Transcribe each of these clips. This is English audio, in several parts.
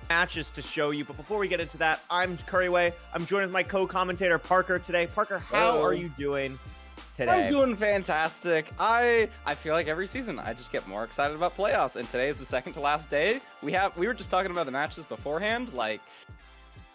matches to show you. But before we get into that, I'm Curryway. I'm joined with my co-commentator Parker today. Parker, how are you doing today? I'm doing fantastic. I feel like every season I just get more excited about playoffs, and today is the second to last day. We were just talking about the matches beforehand. Like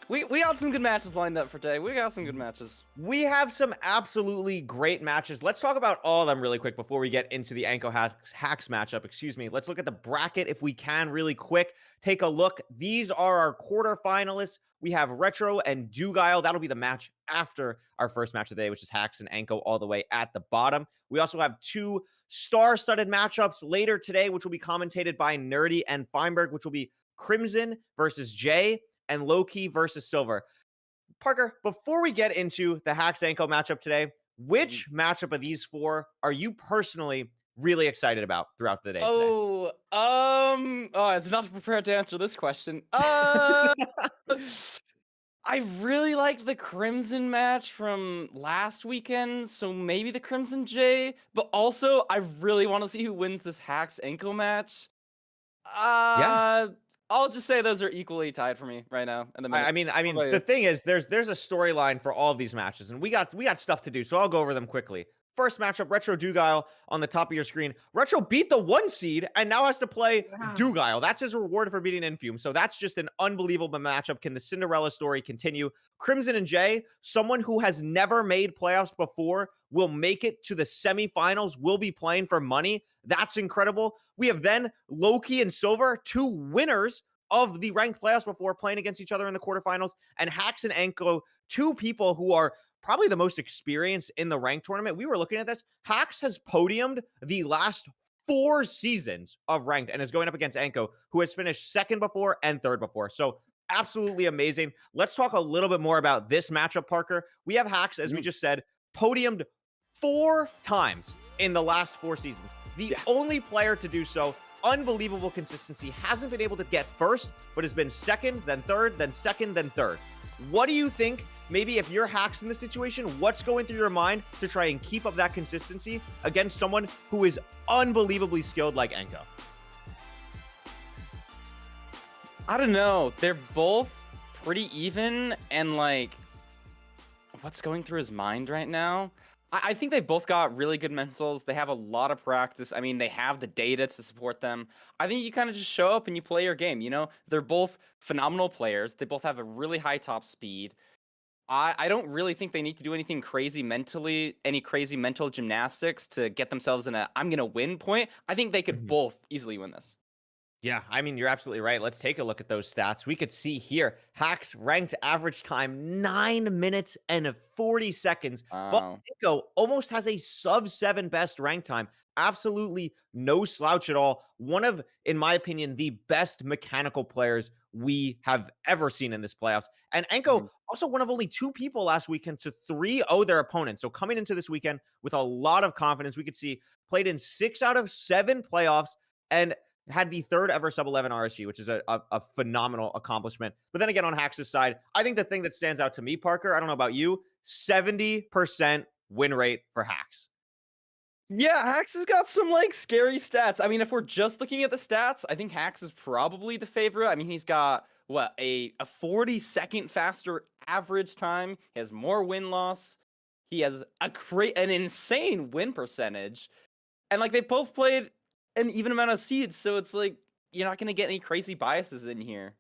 we got some good matches lined up for today. We got some good matches. We have some absolutely great matches. Let's talk about all of them really quick before we get into the Anko Hacks matchup. Excuse me. Let's look at the bracket if we can really quick. Take a look. These are our quarterfinalists. We have Retro and Dugile. That'll be the match after our first match of the day, which is Hacks and Anko all the way at the bottom. We also have two star-studded matchups later today, which will be commentated by Nerdy and Feinberg, which will be Crimson versus Jay and Loki versus Silver. Parker, before we get into the Hacks Anko matchup today, which matchup of these four are you personally really excited about throughout the day today? I was not prepared to answer this question. I really liked the Crimson match from last weekend, so maybe the Crimson J, but also I really want to see who wins this Hacks Anko match. Yeah. I'll just say those are equally tied for me right now in the minute. I mean, What about the you? thing is, there's a storyline for all of these matches, and we got stuff to do, so I'll go over them quickly. First matchup, Retro Dugile on the top of your screen. Retro beat the 1 seed and now has to play Dugile. That's his reward for beating Infume. So that's just an unbelievable matchup. Can the Cinderella story continue? Crimson and Jay, someone who has never made playoffs before, will make it to the semifinals, will be playing for money. That's incredible. We have then Loki and Silver, two winners of the ranked playoffs before, playing against each other in the quarterfinals, and Hacks and Anko, two people who are probably the most experienced in the ranked tournament. We were looking at this. Hacks has podiumed the last 4 seasons of ranked and is going up against Anko, who has finished second before and third before. So absolutely amazing. Let's talk a little bit more about this matchup, Parker. We have Hacks, as we just said, podiumed 4 times in the last 4 seasons. The only player to do so. Unbelievable consistency. Hasn't been able to get first, but has been second, then third, then second, then third. What do you think? Maybe if you're Hacks in this situation, what's going through your mind to try and keep up that consistency against someone who is unbelievably skilled like Anko? I don't know. They're both pretty even, and like, what's going through his mind right now? I think they've both got really good mentals. They have a lot of practice. I mean, they have the data to support them. I think you kind of just show up and you play your game, you know? They're both phenomenal players. They both have a really high top speed. I don't really think they need to do anything crazy mentally, any crazy mental gymnastics to get themselves in a I'm going to win point. I think they could both easily win this. Yeah, I mean, you're absolutely right. Let's take a look at those stats. We could see here, Hacks ranked average time 9 minutes and 40 seconds. But Wow. Anko almost has a sub-7 best rank time. Absolutely no slouch at all. One of, in my opinion, the best mechanical players we have ever seen in this playoffs. And Anko, also one of only 2 people last weekend to 3-0 their opponents. So coming into this weekend with a lot of confidence, we could see played in 6 out of 7 playoffs and had the third ever sub 11 RSG, which is a phenomenal accomplishment. But then again, on Hacks' side, I think the thing that stands out to me, Parker, I don't know about you, 70% win rate for Hacks. Yeah, Hax has got some like scary stats. I mean, if we're just looking at the stats, I think Hax is probably the favorite. I mean, he's got what a 40-second faster average time. He has more win loss. He has an insane win percentage, and like they both played an even amount of seeds, so it's like you're not gonna get any crazy biases in here.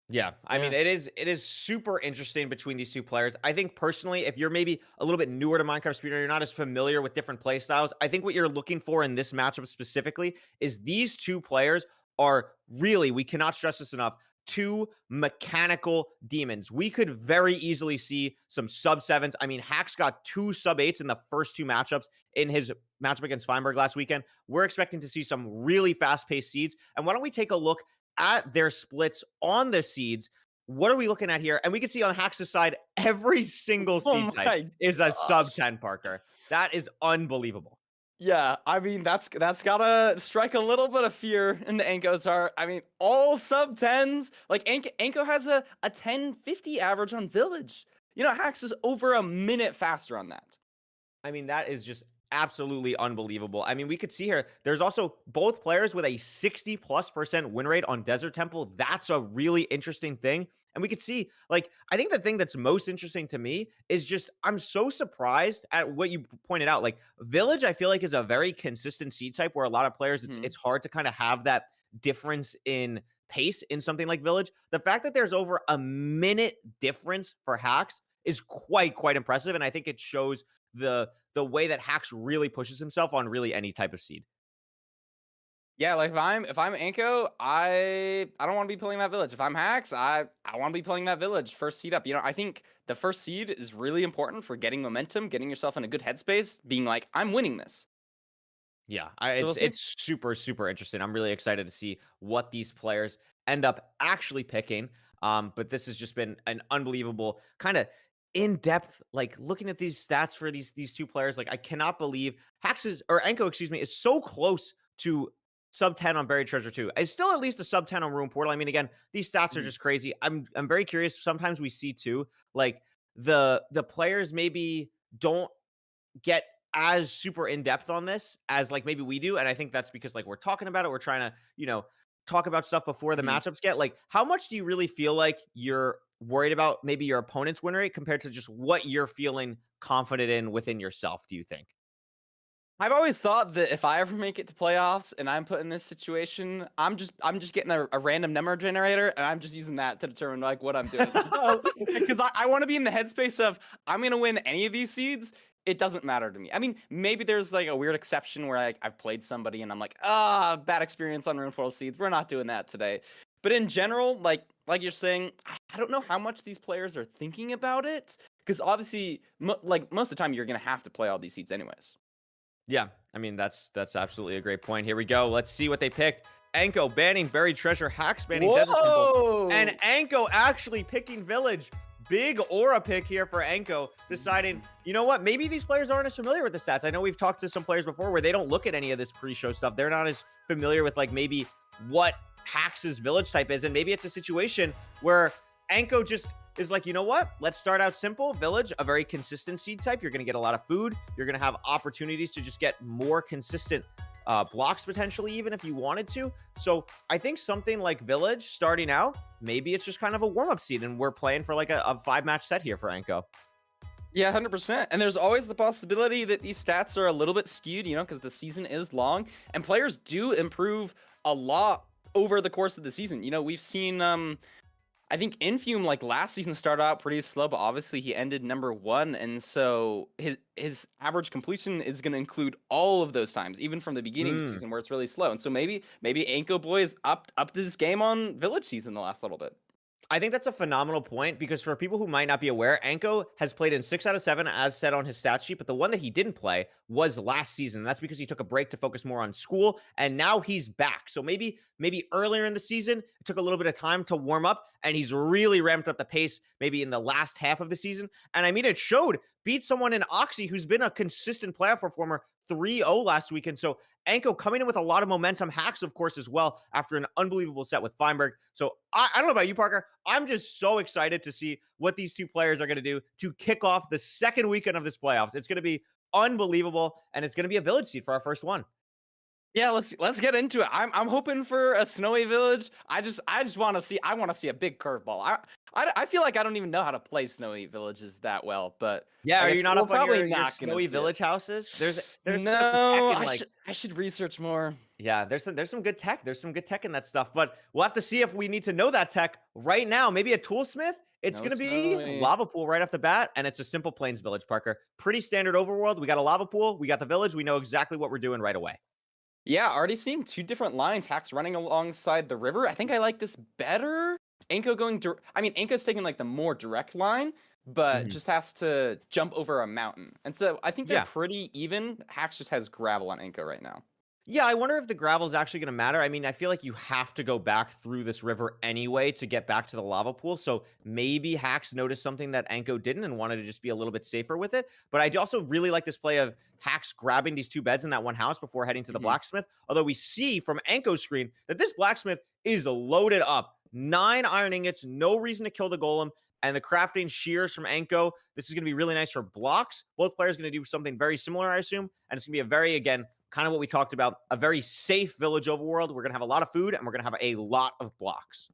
Yeah, I mean, it is super interesting between these two players. I think personally, if you're maybe a little bit newer to Minecraft Speedrun, you're not as familiar with different play styles. I think what you're looking for in this matchup specifically is these two players are really, we cannot stress this enough, two mechanical demons. We could very easily see some sub 7s. I mean, Hacks got 2 sub 8s in the first 2 matchups in his matchup against Feinberg last weekend. We're expecting to see some really fast-paced seeds. And why don't we take a look at their splits on the seeds? What are we looking at here? And we can see on Hacks' side, every single Oh seed type my is a sub gosh. 10, Parker. That is unbelievable. Yeah, I mean that's gotta strike a little bit of fear in the Anko's heart. I mean, all sub 10s. Like Anko has a 1050 average on Village. You know, Hax is over a minute faster on that. I mean, that is just absolutely unbelievable. I mean, we could see here, there's also both players with a 60+% win rate on Desert Temple. That's a really interesting thing. And we could see, like, I think the thing that's most interesting to me is just I'm so surprised at what you pointed out. Like, Village, I feel like is a very consistent seed type where a lot of players, it's Mhm. it's hard to kind of have that difference in pace in something like Village. The fact that there's over a minute difference for Hacks is quite impressive. And I think it shows the way that Hacks really pushes himself on really any type of seed. Yeah, like if I'm Anko, I don't want to be pulling that village. If I'm Hacks, I want to be pulling that village first seed up. I think the first seed is really important for getting momentum, getting yourself in a good headspace, being like, I'm winning this. Yeah, So we'll see. it's super interesting. I'm really excited to see what these players end up actually picking. But this has just been an unbelievable kind of in-depth, like looking at these stats for these two players. Like I cannot believe Hax's or Enko, excuse me, is so close to sub 10 on Buried Treasure 2. It's still at least a sub 10 on Room Portal. I mean, again, these stats are Mhm. just crazy. I'm very curious. Sometimes we see too, like the players maybe don't get as super in depth on this as like maybe we do. And I think that's because like we're talking about it. We're trying to, talk about stuff before the Mhm. matchups get. Like, how much do you really feel like you're worried about maybe your opponent's win rate compared to just what you're feeling confident in within yourself, do you think? I've always thought that if I ever make it to playoffs and I'm put in this situation, I'm just getting a random number generator and I'm just using that to determine like what I'm doing. Because I want to be in the headspace of I'm gonna win any of these seeds. It doesn't matter to me. I mean, maybe there's like a weird exception where I've played somebody and I'm like, bad experience on Rune Portal seeds. We're not doing that today. But in general, like you're saying, I don't know how much these players are thinking about it. Because obviously, like most of the time, you're gonna have to play all these seeds anyways. Yeah, I mean that's absolutely a great point. Here we go. Let's see what they picked. Anko banning Buried Treasure, Hacks banning Desert Temple, and Whoa! Anko actually picking Village. Big aura pick here for Anko, deciding, you know what, maybe these players aren't as familiar with the stats. I know we've talked to some players before where they don't look at any of this pre-show stuff. They're not as familiar with like maybe what Hax's Village type is, and maybe it's a situation where Anko just is like, you know what? Let's start out simple. Village, a very consistent seed type. You're going to get a lot of food. You're going to have opportunities to just get more consistent blocks potentially, even if you wanted to. So I think something like Village starting out, maybe it's just kind of a warm up seed, and we're playing for like a 5 match set here for Anko. Yeah, 100%. And there's always the possibility that these stats are a little bit skewed, because the season is long and players do improve a lot over the course of the season. We've seen I think Infume like last season started out pretty slow, but obviously he ended number 1, and so his average completion is going to include all of those times, even from the beginning of the Mm. season where it's really slow. And so maybe Ancoboy is up to this game on Village season the last little bit. I think that's a phenomenal point because for people who might not be aware, Anko has played in 6 out of 7 as said on his stat sheet, but the one that he didn't play was last season. That's because he took a break to focus more on school, and now he's back. So maybe earlier in the season, it took a little bit of time to warm up, and he's really ramped up the pace maybe in the last half of the season. And I mean, it showed. Beat someone in Oxy who's been a consistent playoff performer 3-0 last weekend. So Anko coming in with a lot of momentum, Hacks, of course, as well, after an unbelievable set with Feinberg. So I don't know about you, Parker. I'm just so excited to see what these two players are going to do to kick off the second weekend of this playoffs. It's going to be unbelievable, and it's going to be a village seed for our first one. Yeah, let's get into it. I'm hoping for a snowy village. I just want to see a big curveball. I feel like I don't even know how to play snowy villages that well, but Yeah, I are guess you not we're up on probably your not gonna snowy see it. village houses? There's some tech No, and I like should I should research more. yeah, there's some good tech. There's some good tech in that stuff, but we'll have to see if we need to know that tech right now. Maybe a toolsmith. It's No going to be snowy. lava pool right off the bat, and it's a simple plains village, Parker. Pretty standard overworld. We got a lava pool. We got the village. We know exactly what we're doing right away. Yeah, already seeing two different lines. Hacks running alongside the river. I think I like this better. Anko going. I mean, Anko's taking like the more direct line, but Mhm. just has to jump over a mountain. And so I think they're Yeah. pretty even. Hacks just has gravel on Anko right now. Yeah, I wonder if the gravel is actually going to matter. I mean, I feel like you have to go back through this river anyway to get back to the lava pool. So maybe Hacks noticed something that Anko didn't and wanted to just be a little bit safer with it. But I also really like this play of Hacks grabbing these two beds in that one house before heading to the Mhm. blacksmith. Although we see from Anko's screen that this blacksmith is loaded up. 9 iron ingots, no reason to kill the golem. And the crafting shears from Anko, this is going to be really nice for blocks. Both players going to do something very similar, I assume. And it's going to be a very, again, kind of what we talked about, a very safe village overworld. We're going to have a lot of food and we're going to have a lot of blocks.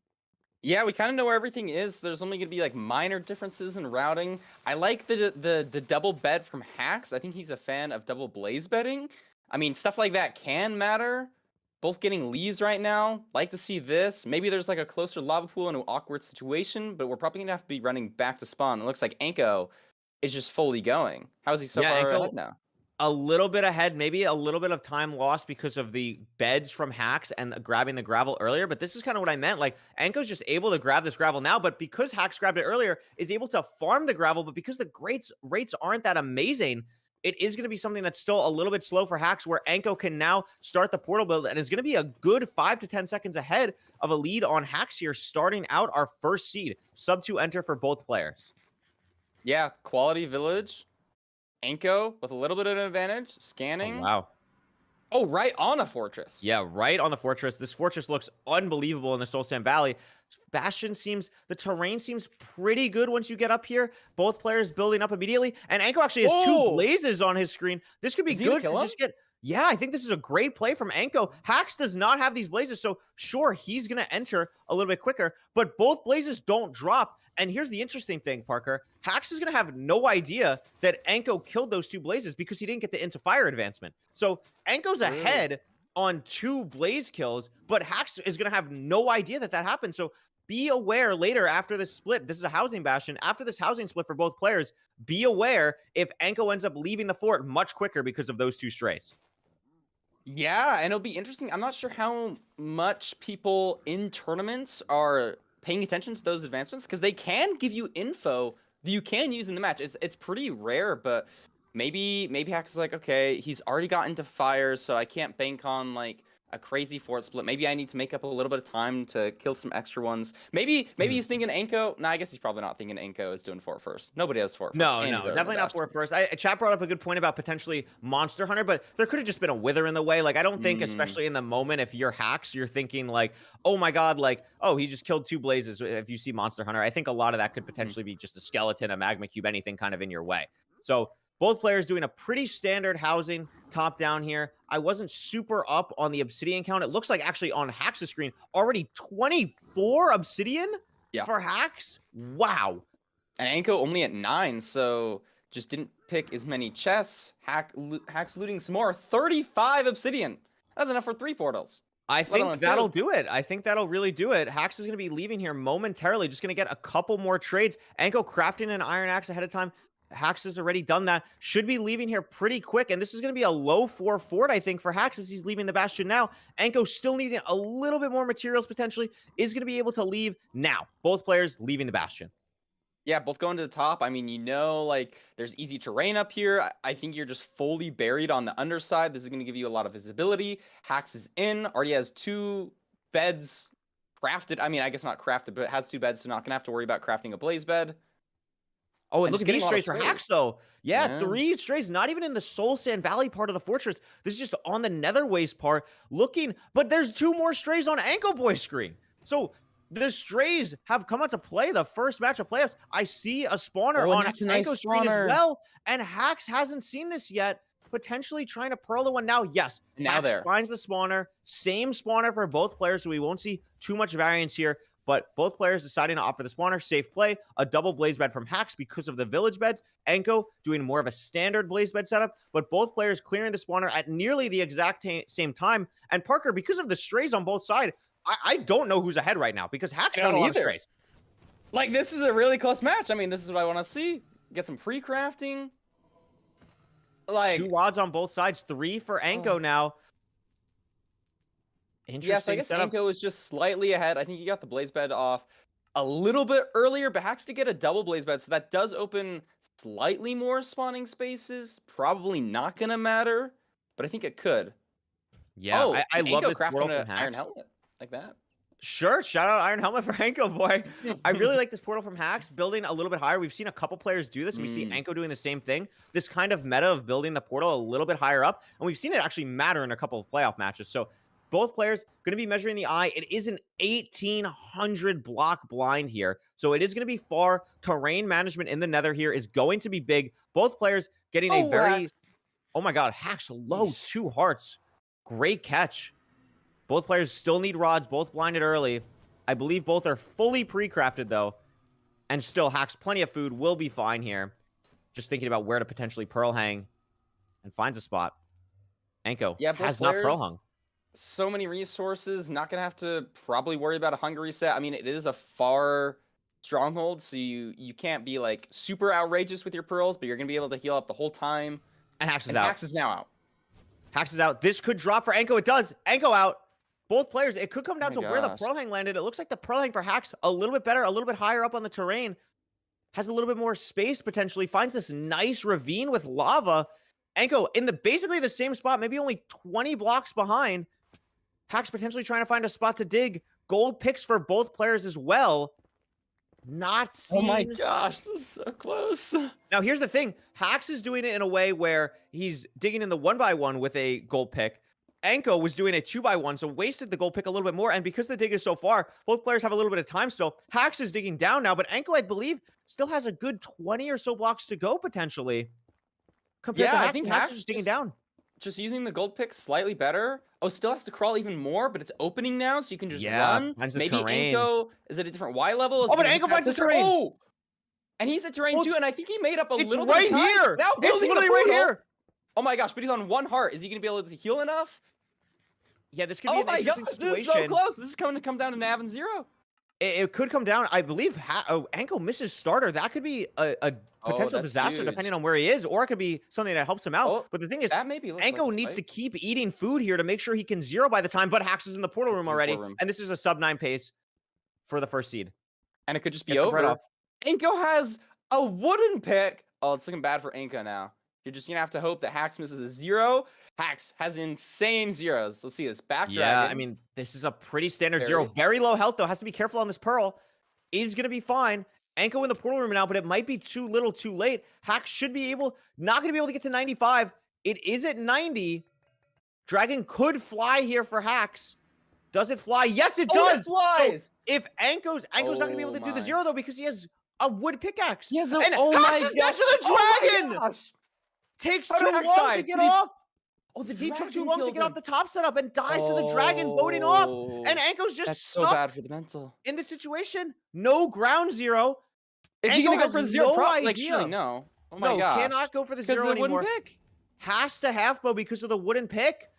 Yeah, we kind of know where everything is. There's only going to be like minor differences in routing. I like the double bed from Hacks. I think he's a fan of double blaze bedding. I mean, stuff like that can matter. Both getting leaves right now. Like to see this. Maybe there's like a closer lava pool in an awkward situation, but we're probably going to have to be running back to spawn. It looks like Anko is just fully going. How is he so Yeah, far Anko ahead now? a little bit ahead, maybe a little bit of time lost because of the beds from Hacks and grabbing the gravel earlier. But this is kind of what I meant. Like, Anko's just able to grab this gravel now, but because Hacks grabbed it earlier, is able to farm the gravel. But because the rates aren't that amazing, it is going to be something that's still a little bit slow for Hacks, where Anko can now start the portal build and is going to be a good 5 to 10 seconds ahead of a lead on Hacks here, starting out our first seed. Sub 2 enter for both players. Yeah, quality village. Anko with a little bit of an advantage. Oh, Scanning. wow. Oh, right on a fortress. Yeah, right on the fortress. This fortress looks unbelievable in the Soul Sand Valley. Bastion the terrain seems pretty good once you get up here. Both players building up immediately. And Anko actually has two blazes on his screen. This could be good to just get... Yeah, I think this is a great play from Anko. Hacks does not have these blazes, so sure, he's going to enter a little bit quicker, but both blazes don't drop. And here's the interesting thing, Parker. Hacks is going to have no idea that Anko killed those two blazes because he didn't get the into fire advancement. So Anko's ahead on 2 blaze kills, but Hacks is going to have no idea that that happened. So be aware later after this split. This is a housing bastion. After this housing split for both players, be aware if Anko ends up leaving the fort much quicker because of those 2 strays. Yeah, and it'll be interesting. I'm not sure how much people in tournaments are paying attention to those advancements, because they can give you info that you can use in the match. It's pretty rare, but maybe Hacks is like, okay, he's already got into fire, so I can't bank on like a crazy fort split. Maybe I need to make up a little bit of time to kill some extra ones. Maybe he's thinking Anko. No, I guess he's probably not thinking Anko is doing fort first. Nobody has fort first. No, definitely not fort first. Chat brought up a good point about potentially Monster Hunter, but there could have just been a Wither in the way. Like, I don't think, especially in the moment, if you're Hacks, you're thinking like, oh my god, like, oh, he just killed 2 blazes. If you see Monster Hunter, I think a lot of that could potentially be just a skeleton, a magma cube, anything kind of in your way. So both players doing a pretty standard housing top down here. I wasn't super up on the obsidian count. It looks like actually on Hacks' screen, already 24 obsidian for Hacks. Wow. And Anko only at 9, so just didn't pick as many chests. Hacks looting some more. 35 obsidian. That's enough for 3 portals. I think that'll do it. I think that'll really do it. Hacks is going to be leaving here momentarily. Just going to get a couple more trades. Anko crafting an iron axe ahead of time. Hacks has already done that. Should be leaving here pretty quick. And this is going to be a low 4 fort, I think, for Hacks as he's leaving the Bastion now. Anko still needing a little bit more materials potentially. Is going to be able to leave now. Both players leaving the Bastion. Yeah, both going to the top. I mean, like, there's easy terrain up here. I think you're just fully buried on the underside. This is going to give you a lot of visibility. Hacks is in. Already has 2 beds crafted. I mean, I guess not crafted, but it has 2 beds, so not going to have to worry about crafting a blaze bed. Oh, and look at these strays for Hacks, though. Yeah, 3 strays, not even in the Soul Sand Valley part of the fortress. This is just on the Nether Waste part. But there's 2 more strays on Ancoboy's screen. So the strays have come out to play the first match of playoffs. I see a spawner on Anko's screen as well, and Hacks hasn't seen this yet. Potentially trying to pearl the one now. Yes, now Hacks finds the spawner. Same spawner for both players, so we won't see too much variance here. But both players deciding to offer the spawner. Safe play. A double blaze bed from Hacks because of the village beds. Anko doing more of a standard blaze bed setup. But both players clearing the spawner at nearly the exact same time. And Parker, because of the strays on both sides, I don't know who's ahead right now because Hacks got a lot of strays. Like, this is a really close match. I mean, this is what I want to see. Get some pre-crafting. Like 2 wads on both sides. 3 for Anko now. Interesting. Yes, I guess Anko is just slightly ahead. I think he got the blaze bed off a little bit earlier, but Hacks to get a double blaze bed, so that does open slightly more spawning spaces. Probably not gonna matter, but I think it could. Yeah, I love this portal from Hacks. Iron helmet like that. Sure, shout out Iron Helmet for Ancoboy. I really like this portal from Hacks, building a little bit higher. We've seen a couple players do this. We see Anko doing the same thing. This kind of meta of building the portal a little bit higher up, and we've seen it actually matter in a couple of playoff matches. So Both players going to be measuring the eye. It is an 1,800 block blind here. So it is going to be far. Terrain management in the nether here is going to be big. Both players getting a very... Oh my god, Hacks low 2 hearts. Great catch. Both players still need rods, both blinded early. I believe both are fully pre-crafted, though. And still, Hacks plenty of food, will be fine here. Just thinking about where to potentially pearl hang. And finds a spot. Anko has not pearl hung. So many resources, not going to have to probably worry about a hunger reset. I mean, it is a far stronghold, so you can't be, like, super outrageous with your pearls, but you're going to be able to heal up the whole time. And Hacks is out. Hacks is now out. Hacks is out. This could drop for Anko. It does. Anko out. Both players. It could come down to where the pearl hang landed. It looks like the pearl hang for Hacks a little bit better, a little bit higher up on the terrain. Has a little bit more space potentially. Finds this nice ravine with lava. Anko in basically the same spot, maybe only 20 blocks behind. Hacks potentially trying to find a spot to dig. Gold picks for both players as well. Not seen. Oh my gosh, this is so close. Now, here's the thing. Hacks is doing it in a way where he's digging in the 1x1 with a gold pick. Anko was doing a 2x1, so wasted the gold pick a little bit more. And because the dig is so far, both players have a little bit of time still. Hacks is digging down now, but Anko, I believe, still has a good 20 or so blocks to go, potentially. Compared to Hacks, I think Hacks is just digging down. Just using the gold pick slightly better. Oh, still has to crawl even more, but it's opening now, so you can just run. Maybe Anko is at a different Y level. Oh, but Anko finds the terrain. Oh! And he's at terrain too, and I think he made up a little bit of time. It's right here. Now it's literally right here. Oh my gosh, but he's on 1 heart. Is he going to be able to heal enough? Yeah, this could be an interesting situation. This is so close. This is going to come down to Nav and 0. It could come down. I believe Anko misses starter. That could be a potential disaster depending on where he is, or it could be something that helps him out. But the thing is, Anko needs to keep eating food here to make sure he can 0 by the time, but Hacks is in the portal room already, and this is a sub-9 pace for the first seed. And it could just be over. Anko has a wooden pick. Oh, it's looking bad for Anko now. You're just going to have to hope that Hacks misses a 0. Hacks has insane zeros. Let's see this. Back dragon. Yeah, I mean, this is a pretty standard 0. Very low health, though. Has to be careful on this pearl. Is going to be fine. Anko in the portal room now, but it might be too little too late. Hacks should be not going to be able to get to 95. It is at 90. Dragon could fly here for Hacks. Does it fly? Yes, it does. It flies. So if Anko's not going to be able to do the 0, though, because he has a wood pickaxe. He has a, and Hacks is next to the dragon. Takes too long to get off. Oh, he took too long to get off the top setup and dies to the dragon boating off. And Anko's just stuck so bad for the mental. In this situation. No ground 0. Is he going to go for the 0? Like, surely no. Oh my gosh. Cannot go for the 0 anymore. Pick. Has to half bow because of the wooden pick.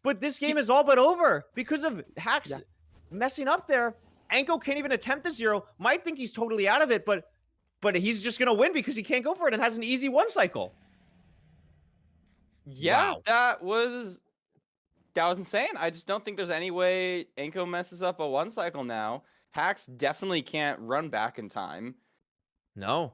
But this game is all but over because of Hacks messing up there. Anko can't even attempt the 0. Might think he's totally out of it, but he's just going to win because he can't go for it and has an easy 1 cycle. Yeah, wow. that was insane. I just don't think there's any way Anko messes up a 1 cycle now. Hacks definitely can't run back in time. No.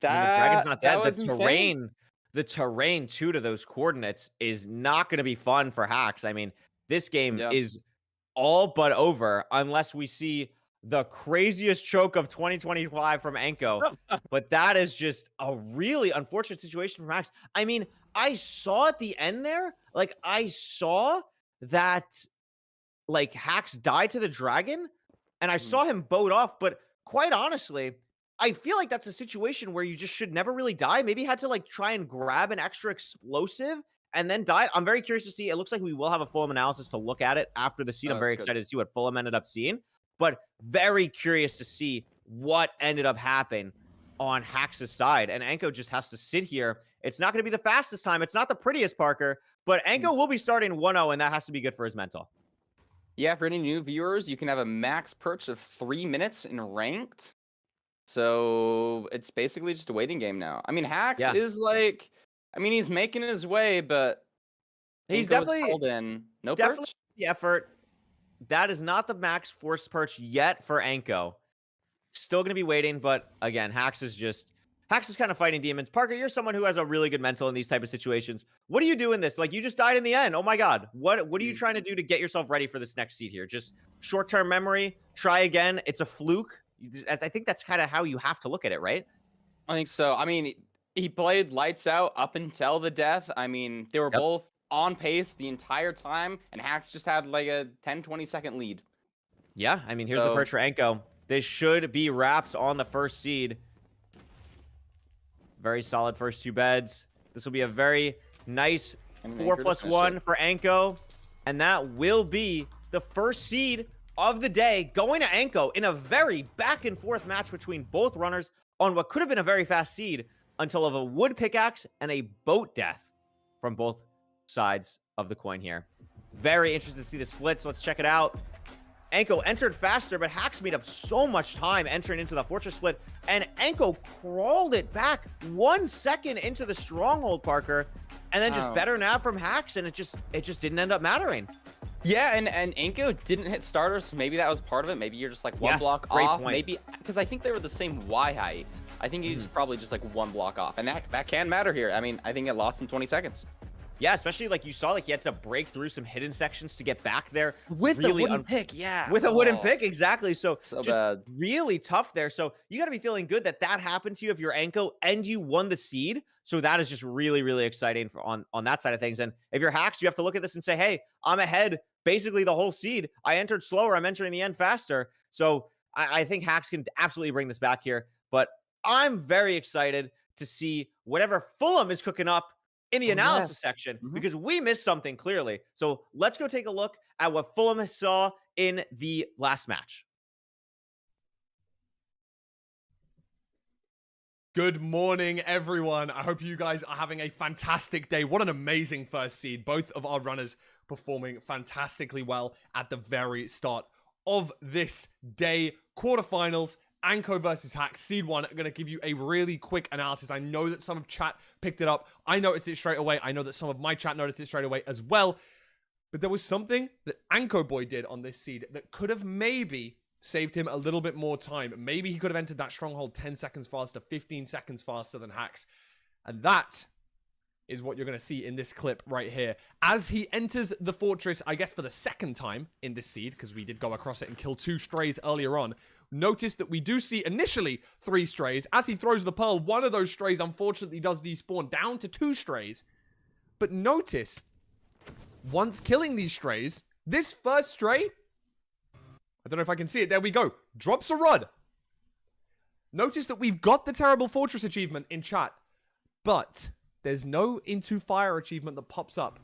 The dragon's not dead. The terrain too to those coordinates is not going to be fun for Hacks. I mean, this game is all but over unless we see the craziest choke of 2025 from Anko. But that is just a really unfortunate situation for Hacks. I mean, I saw at the end there, like, I saw that, like, Hacks died to the dragon, and I saw him boat off, but quite honestly, I feel like that's a situation where you just should never really die. Maybe had to, like, try and grab an extra explosive and then die. I'm very curious to see. It looks like we will have a Fulham analysis to look at it after the seed. I'm very excited to see what Fulham ended up seeing, but very curious to see what ended up happening on Hacks' side. And Anko just has to sit here. It's not going to be the fastest time. It's not the prettiest, Parker, but Anko will be starting 1-0, and that has to be good for his mental. Yeah, for any new viewers, you can have a max perch of 3 minutes in ranked. So it's basically just a waiting game now. I mean, Hacks is like, I mean, he's making his way, but he's definitely held in. No definitely perch? The effort. That is not the max forced perch yet for Anko. Still going to be waiting, but again, Hacks is kind of fighting demons. Parker, you're someone who has a really good mental in these type of situations. What do you do in this? Like, you just died in the end. Oh my God. What are you trying to do to get yourself ready for this next seed here? Just short-term memory, try again. It's a fluke. I think that's kind of how you have to look at it, right? I think so. I mean, he played lights out up until the death. I mean, they were both on pace the entire time, and Hacks just had like a 10-20 second lead. Yeah, I mean, here's the perch for Anko. This should be wraps on the first seed. Very solid first 2 beds. This will be a very nice 4+1 for Anko. And that will be the first seed of the day going to Anko in a very back-and-forth match between both runners on what could have been a very fast seed until of a wood pickaxe and a boat death from both sides of the coin here. Very interested to see the splits. Let's check it out. Anko entered faster, but Hacks made up so much time entering into the fortress split, and Anko crawled it back 1 second into the stronghold, Parker, and then just better nav from Hacks, and it just didn't end up mattering. Yeah, and Anko didn't hit starters, so maybe that was part of it. Maybe you're just like one block off. Point. Maybe because I think they were the same Y height. I think he's probably just like 1 block off, and that can matter here. I mean, I think it lost him 20 seconds. Yeah, especially like you saw, like he had to break through some hidden sections to get back there. With a wooden pick, yeah. With a wooden pick, exactly. So just bad. Really tough there. So you got to be feeling good that happened to you if you're Anko and you won the seed. So that is just really, really exciting on that side of things. And if you're Hacks, you have to look at this and say, hey, I'm ahead basically the whole seed. I entered slower. I'm entering the end faster. So I think Hacks can absolutely bring this back here. But I'm very excited to see whatever Fulham is cooking up in the analysis section, because we missed something clearly. So let's go take a look at what Fulham saw in the last match. Good morning, everyone. I hope you guys are having a fantastic day. What an amazing first seed. Both of our runners performing fantastically well at the very start of this day. Quarterfinals. Anco versus Hacks, Seed 1. I'm going to give you a really quick analysis. I know that some of chat picked it up. I noticed it straight away. I know that some of my chat noticed it straight away as well. But there was something that Ancoboy did on this seed that could have maybe saved him a little bit more time. Maybe he could have entered that stronghold 10 seconds faster, 15 seconds faster than Hacks. And that is what you're going to see in this clip right here. As he enters the fortress, I guess for the second time in this seed, because we did go across it and kill 2 strays earlier on, notice that we do see initially 3 strays. As he throws the pearl, one of those strays unfortunately does despawn down to 2 strays. But notice, once killing these strays, this first stray, I don't know if I can see it, there we go, drops a rod. Notice that we've got the Terrible Fortress achievement in chat, but there's no Into Fire achievement that pops up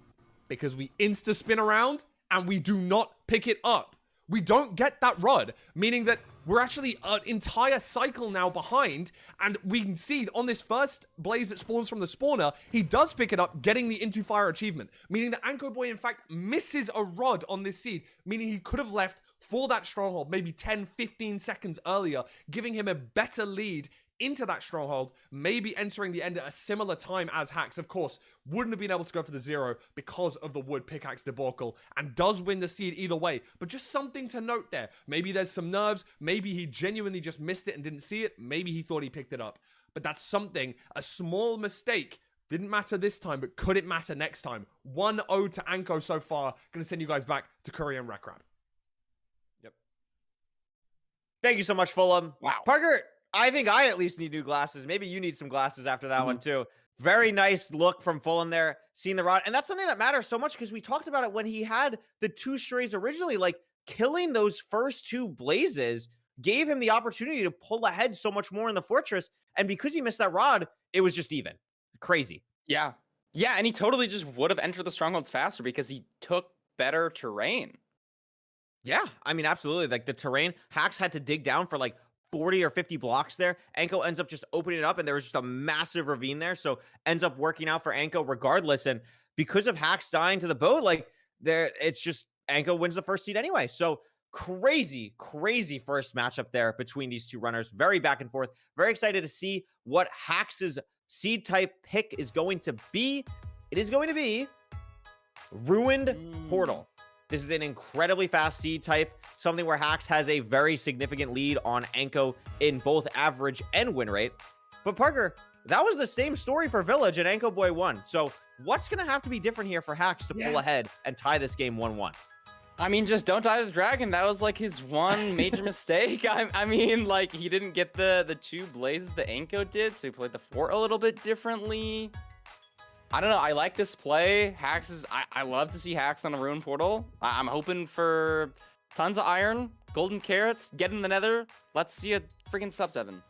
because we insta-spin around and we do not pick it up. We don't get that rod, meaning that we're actually an entire cycle now behind, and we can see on this first blaze that spawns from the spawner, he does pick it up, getting the Into Fire achievement, meaning that Ancoboy, in fact, misses a rod on this seed, meaning he could have left for that stronghold maybe 10, 15 seconds earlier, giving him a better lead into that stronghold, maybe entering the end at a similar time as Hacks. Of course, wouldn't have been able to go for the 0 because of the wood pickaxe debacle, and does win the seed either way. But just something to note there. Maybe there's some nerves. Maybe he genuinely just missed it and didn't see it. Maybe he thought he picked it up. But that's something, a small mistake. Didn't matter this time, but could it matter next time? 1-0 to Anko so far. Gonna send you guys back to Korean Rec Rap. Yep. Thank you so much, Fulham. Wow. Parker, I think I at least need new glasses. Maybe you need some glasses after that one too. Very nice look from Fulham there, seeing the rod. And that's something that matters so much because we talked about it when he had the 2 strays originally. Like, killing those first 2 blazes gave him the opportunity to pull ahead so much more in the fortress. And because he missed that rod, it was just even. Crazy. Yeah. Yeah, and he totally just would have entered the stronghold faster because he took better terrain. Yeah, I mean, absolutely. Like, the terrain, Hacks had to dig down for like 40 or 50 blocks there. Anko ends up just opening it up, and there was just a massive ravine there. So ends up working out for Anko regardless. And because of Hacks dying to the boat, like, it's just Anko wins the first seed anyway. So crazy, crazy first matchup there between these 2 runners. Very back and forth. Very excited to see what Hacks's seed type pick is going to be. It is going to be Ruined Portal. This is an incredibly fast seed type, something where Hacks has a very significant lead on Anko in both average and win rate. But Parker, that was the same story for Village, and Ancoboy won. So what's going to have to be different here for Hacks to pull ahead and tie this game 1-1? I mean, just don't die to the dragon. That was like his one major mistake. I mean, like, he didn't get the 2 blazes that Anko did, so he played the fort a little bit differently. I don't know. I like this play. Hacks is. I love to see Hacks on a Ruin Portal. I'm hoping for tons of iron, golden carrots, get in the nether. Let's see a freaking sub 7.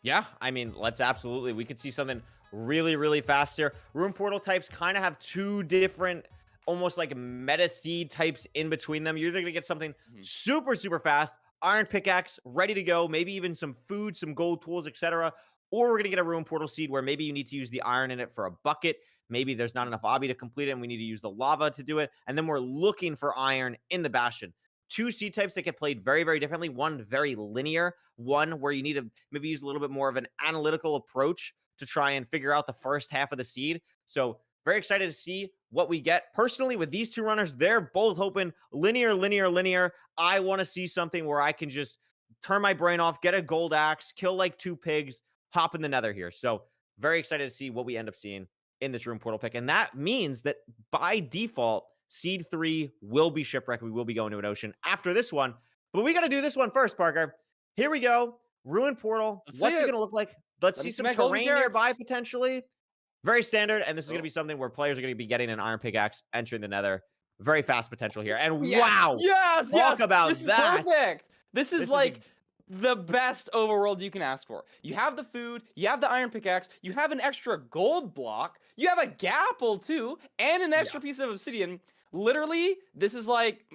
Yeah, I mean, let's absolutely. We could see something really, really fast here. Ruin Portal types kind of have two different, almost like meta seed types in between them. You're either going to get something super, super fast, iron pickaxe, ready to go, maybe even some food, some gold tools, etc. Or we're going to get a Ruin Portal seed where maybe you need to use the iron in it for a bucket. Maybe there's not enough obby to complete it and we need to use the lava to do it. And then we're looking for iron in the Bastion. Two seed types that get played very, very differently. One very linear, one where you need to maybe use a little bit more of an analytical approach to try and figure out the first half of the seed. So very excited to see what we get. Personally, with these two runners, they're both hoping linear, linear, linear. I want to see something where I can just turn my brain off, get a gold axe, kill like 2 pigs, hop in the nether here. So very excited to see what we end up seeing in this Ruin Portal pick. And that means that by default, Seed 3 will be Shipwreck. We will be going to an ocean after this one. But we got to do this one first, Parker. Here we go. Ruin Portal. What's it going to look like? Let's see some terrain nearby, potentially. Very standard. And this is going to be something where players are going to be getting an iron pickaxe, entering the nether. Very fast potential here. And wow. Yes, talk about this that. Is perfect. This is like the best overworld you can ask for. You have the food, you have the iron pickaxe, you have an extra gold block, you have a gapple too, and an extra piece of obsidian. Literally, this is like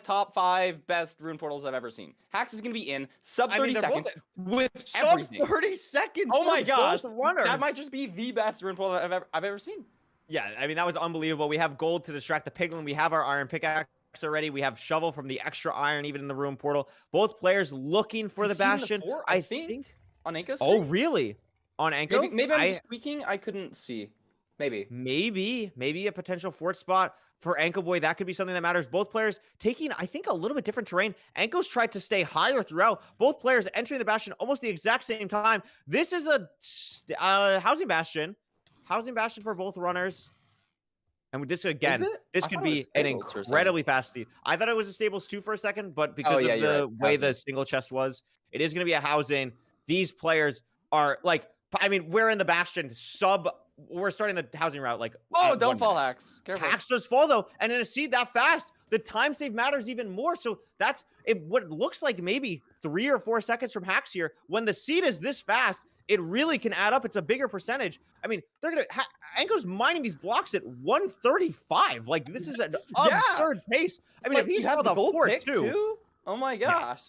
top 5 best Ruin Portals I've ever seen. Hacks is gonna be in sub 30 seconds with everything. Sub 30 seconds. Oh my gosh, runners. That might just be the best Ruin Portal I've ever seen. Yeah, I mean that was unbelievable. We have gold to distract the piglin. We have our iron pickaxe already. We have shovel from the extra iron even in the Ruin Portal. Both players looking for the Bastion. I think on Anco's. Oh really? On Anco? Maybe I'm just tweaking. I couldn't see. Maybe a potential fort spot for Ancoboy. That could be something that matters. Both players taking, I think, a little bit different terrain. Anco's tried to stay higher throughout. Both players entering the Bastion almost the exact same time. This is a housing Bastion. Housing Bastion for both runners. And this again, this could be an incredibly fast seed. I thought it was a stables too for a second, but because of the way the single chest was, it is going to be a housing. These players are like, I mean, we're in the Bastion we're starting the housing route like. Oh, don't fall, Hacks. Careful. Hacks does fall though, and in a seed that fast, the time save matters even more. So that's it. What looks like maybe 3 or 4 seconds from Hacks here. When the seed is this fast, it really can add up. It's a bigger percentage. I mean, they're gonna Anco's mining these blocks at 135. Like this is an absurd pace. I mean, if he saw the fort too. Oh my gosh.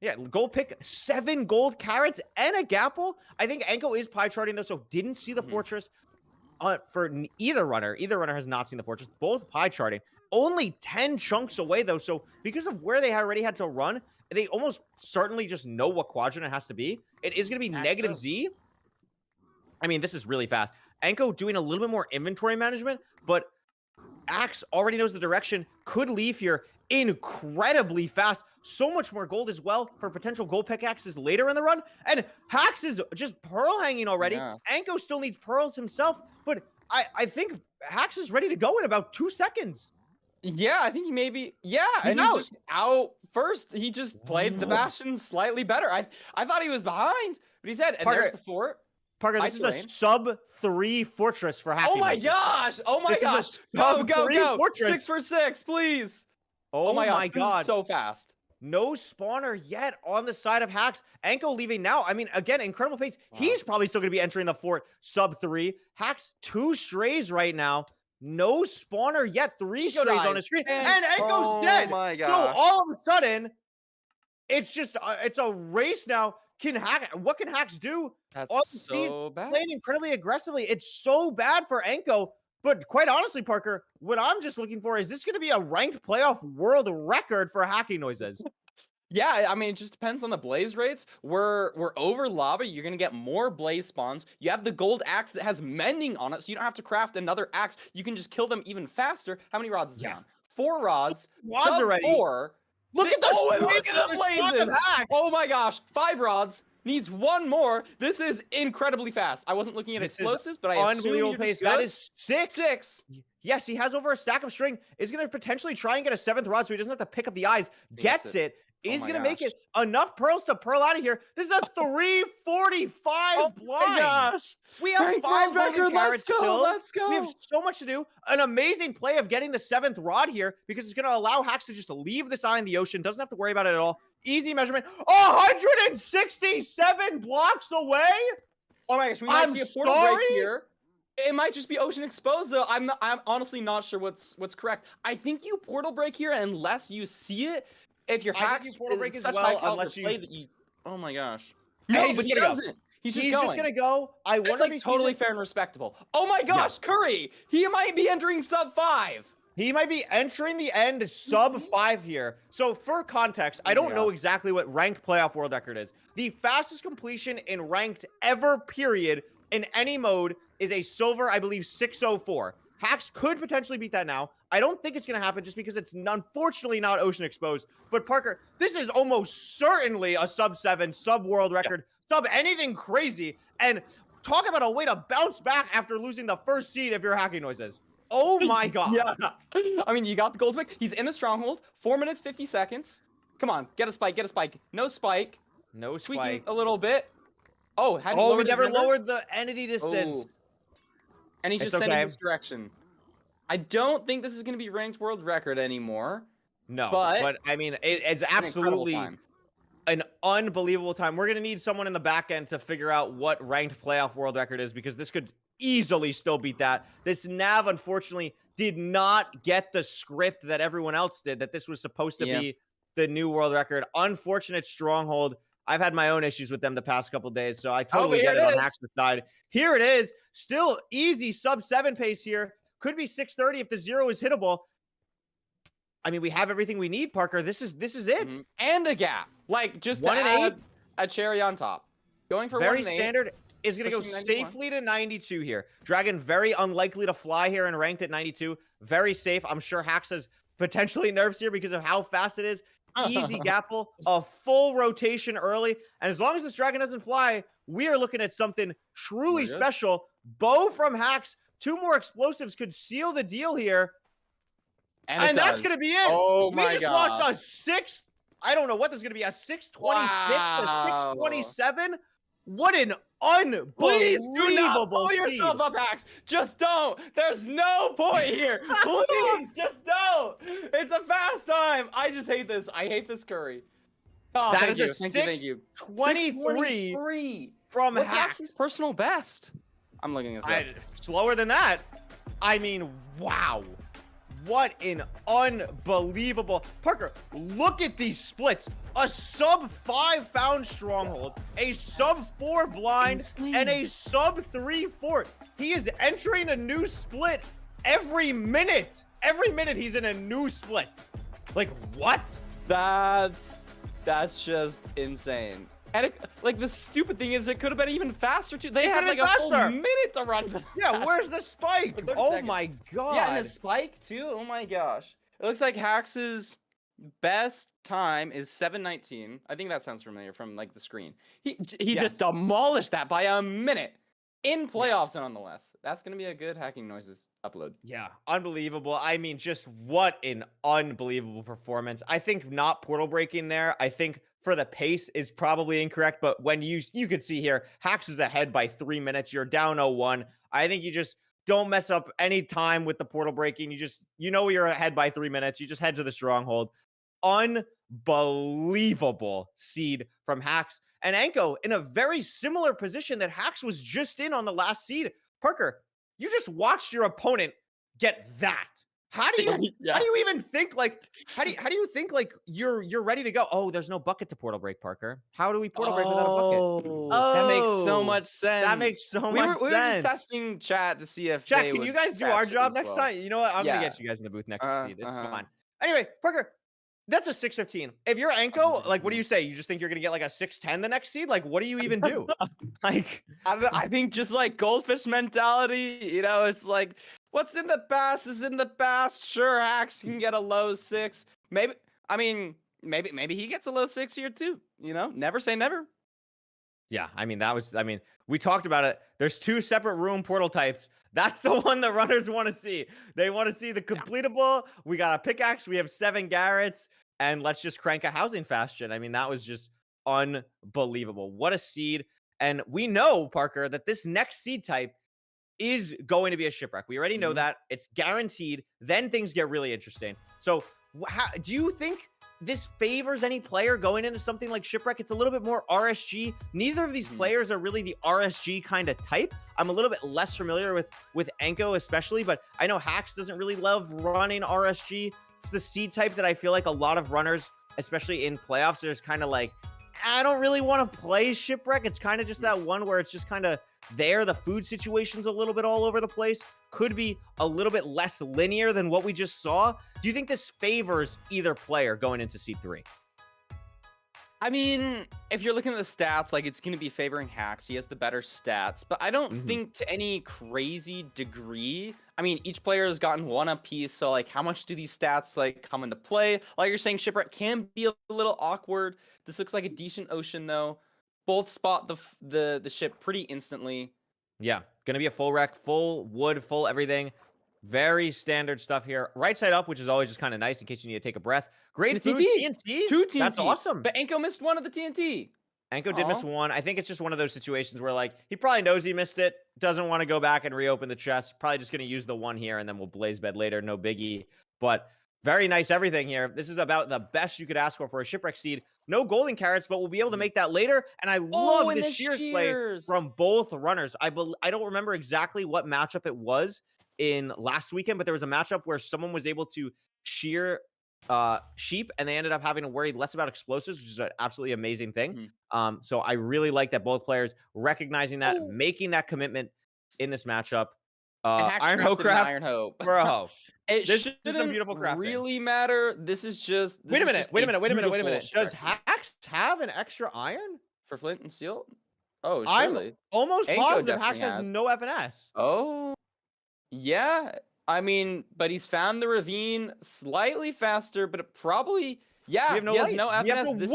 Yeah, gold pick, 7 gold carrots and a gapple. I think Anco is pie charting though, so didn't see the fortress for either runner. Either runner has not seen the fortress. Both pie charting. Only 10 chunks away though, so because of where they already had to run, they almost certainly just know what quadrant it has to be. It is going to be negative Z. I mean, this is really fast. Anco doing a little bit more inventory management, but Axe already knows the direction, could leave here incredibly fast. So much more gold as well for potential gold pickaxes later in the run. And Hacks is just pearl hanging already. Yeah. Anco still needs pearls himself, but I think Hacks is ready to go in about 2 seconds. Yeah, I think he may be. Yeah, he's just out first. He just played the Bastion slightly better. I thought he was behind, but he said, and there's the fort. Parker, this is a sub 3 fortress for Happy. Oh my gosh! Oh my gosh! Go! Fortress. 6 for 6, please. Oh my god! This is so fast. No spawner yet on the side of Hacks. Anco leaving now. I mean, again, incredible pace. Wow. He's probably still going to be entering the fort sub 3. Hacks 2 strays right now. No spawner yet. 3 strays on his screen. And Anco's dead. My gosh. So all of a sudden, it's just it's a race now. What can Hacks do? That's so bad. Playing incredibly aggressively. It's so bad for Anco. But quite honestly, Parker, what I'm just looking for is this going to be a ranked playoff world record for hacking noises? Yeah, I mean, it just depends on the blaze rates. We're over lava. You're going to get more blaze spawns. You have the gold axe that has mending on it, so you don't have to craft another axe. You can just kill them even faster. How many rods is it on? 4 rods. Rods already. 4. Look at the blazes. Oh my gosh. 5 rods. Needs 1 more. This is incredibly fast. I wasn't looking at explosives, but I unbelievable pace. That is 6. 6. Yes, he has over a stack of string. Is going to potentially try and get a 7th rod so he doesn't have to pick up the eyes. Gets it. is my going to make gosh. it enough pearls to pearl out of here. This is a 345 Oh blind. my gosh. We have Ranked 5 world golden record, carrots still. Let's go. We have so much to do. An amazing play of getting the 7th rod here because it's going to allow Hax to just leave this eye in the ocean. Doesn't have to worry about it at all. Easy measurement. 167 blocks away. Oh my gosh, we might I'm see a portal break sorry? here. It might just be ocean exposed though. I'm honestly not sure what's correct. I think you portal break here unless you see it. If your I think Hax you portal is break as such well, high caliber unless you- play that you. Oh my gosh. Hey, No, he's but just he gonna go. doesn't. He's He's just just going. going to go. I It's wonder if like he's totally using- fair and respectable. Oh my gosh, Curry! He might be entering sub 5. He might be entering the end sub 5 here. So for context, I don't know exactly what ranked playoff world record is. The fastest completion in ranked ever, period, in any mode is a silver, I believe, 604. Hax could potentially beat that now. I don't think it's going to happen just because it's unfortunately not ocean exposed. But Parker, this is almost certainly a sub 7, sub world record, sub anything crazy. And talk about a way to bounce back after losing the first seed if you're hacking noises. Oh my god. Yeah. I mean, you got the gold pick. He's in the stronghold. 4 minutes, 50 seconds. Come on, get a spike, get a spike. No spike. No Tweaking spike. a little bit. Oh, hadn't Oh, we lowered his never number? lowered the entity distance. Oh. And he's It's just sending okay. this direction. I don't think this is going to be ranked world record anymore. No, But but I mean, it is An incredible absolutely time. an unbelievable time. We're going to need someone in the back end to figure out what ranked playoff world record is because this could easily still beat that. This Nav, unfortunately, did not get the script that everyone else did, that this was supposed to be the new world record. Unfortunate stronghold. I've had my own issues with them the past couple days, so I totally here get it it on is. Hax's side. Here it is. Still easy sub 7 pace here. Could be 630 if the 0 is hittable. I mean, we have everything we need, Parker. This is it. Mhm. And a gap. Like, just 1 to and add 8. a cherry on top. Going for Very 1 and 8. standard. Is going to go pushing 91. safely to 92 here. Dragon very unlikely to fly here and ranked at 92. Very safe. I'm sure Hax has potentially nerfs here because of how fast it is. Easy gapple, a full rotation early. And as long as this Dragon doesn't fly, we are looking at something truly We're good. special. Bow from Hax. 2 more explosives could seal the deal here. And that's going to be it. Oh we my just gosh. watched a 6. I don't know what this is going to be. A 626, a Wow. 627. What an unbelievable Please do not pull seed. yourself up, Hax. Just don't. There's no point here. Please, just don't. It's a fast time. I just hate this. I hate this Curry. Oh, That thank is you. a Thank you. 623 from What's Hax. Hax's personal best? I'm looking this up. Slower than that. I mean, wow. What an unbelievable... Parker, look at these splits. A sub 5 found stronghold, a sub 4 blind, insane. and a sub 3 fort. He is entering a new split every minute. Every minute he's in a new split. Like, what? That's just insane. And like the stupid thing is, it could have been even faster too. They It had could've like been a full faster. minute to run. To Yeah, where's the spike? 30 Oh seconds. my god. Yeah, and the spike too. Oh my gosh. It looks like Hax's best time is 7:19. I think that sounds familiar from like the screen. He Yes. just demolished that by a minute in playoffs, nonetheless. That's gonna be a good hacking noises upload. Yeah, unbelievable. I mean, just what an unbelievable performance. I think not portal breaking there. I think for the pace is probably incorrect, but when you could see here, Hax is ahead by 3 minutes. You're down 0-1. I think you just don't mess up any time with the portal breaking. You know you're ahead by 3 minutes. You just head to the stronghold. Unbelievable seed from Hax. And Anko in a very similar position that Hax was just in on the last seed. Parker, you just watched your opponent get that. How do you how do you even think like how do you think like you're ready to go? Oh, there's no bucket to portal break, Parker. How do we portal break without a bucket? That makes so Oh, much sense. That makes so we much were just sense. testing chat to see if Chat, they can would you guys do catch our it job as next well. time? You know what? I'm gonna Yeah. get you guys in the booth next seed. It's uh-huh. fine. Anyway, Parker, that's a 615. If you're Anko, like, what do you say? You just think you're gonna get like a 610 the next seed? Like, what do you even do? Like, I don't know, I think just like goldfish mentality, you know, it's like what's in the past is in the past. Sure, Hax can get a low 6. Maybe maybe he gets a low 6 here too. You know, never say never. yeah, I mean, we talked about it. There's 2 separate room portal types. That's the one the runners want to see. They want to see the completable. We got a pickaxe. We have 7 Garrets. and let's just crank a housing fashion. I mean, that was just unbelievable. What a seed. And we know, Parker, that this next seed type is going to be a Shipwreck. We already know that. It's guaranteed. Then things get really interesting. So do you think this favors any player going into something like Shipwreck? It's a little bit more RSG. Neither of these players are really the RSG kind of type. I'm a little bit less familiar with Anko especially, but I know Hax doesn't really love running RSG. It's the seed type that I feel like a lot of runners, especially in playoffs, there's kind of like, I don't really want to play Shipwreck. It's kind of just that one where it's just kind of there. The food situation's a little bit all over the place. Could be a little bit less linear than what we just saw. Do you think this favors either player going into seed 3? I mean, if you're looking at the stats, like it's going to be favoring Hax. He has the better stats, but I don't think to any crazy degree. I mean, each player has gotten one apiece, so like, how much do these stats like come into play? Like you're saying, Shipwreck can be a little awkward. This looks like a decent ocean, though. Both spot the ship pretty instantly. Yeah, gonna be a full wreck, full wood, full everything. Very standard stuff here. Right side up, which is always just kind of nice in case you need to take a breath. Great food, TNT. 2 TNT. That's awesome. But Anko missed one of the TNT. Anko did miss one. I think it's just one of those situations where, like, he probably knows he missed it, doesn't want to go back and reopen the chest. Probably just going to use the one here, and then we'll blaze bed later. No biggie. But very nice everything here. This is about the best you could ask for a Shipwreck seed. No golden carrots, but we'll be able to make that later. And I love the shears play from both runners. I don't remember exactly what matchup it was in last weekend, but there was a matchup where someone was able to shear sheep, and they ended up having to worry less about explosives, which is an absolutely amazing thing. So I really like that both players recognizing that, making that commitment in this matchup. Iron Hope craft, Iron Hope, bro. This is some beautiful crafting. Really matter. This is just. Wait a minute. Does Hax have an extra iron for flint and steel? Oh, surely. I'm almost positive Hax has no FNS. Oh, yeah. I mean, but he's found the ravine slightly faster, but it probably, yeah, he has no FNS. This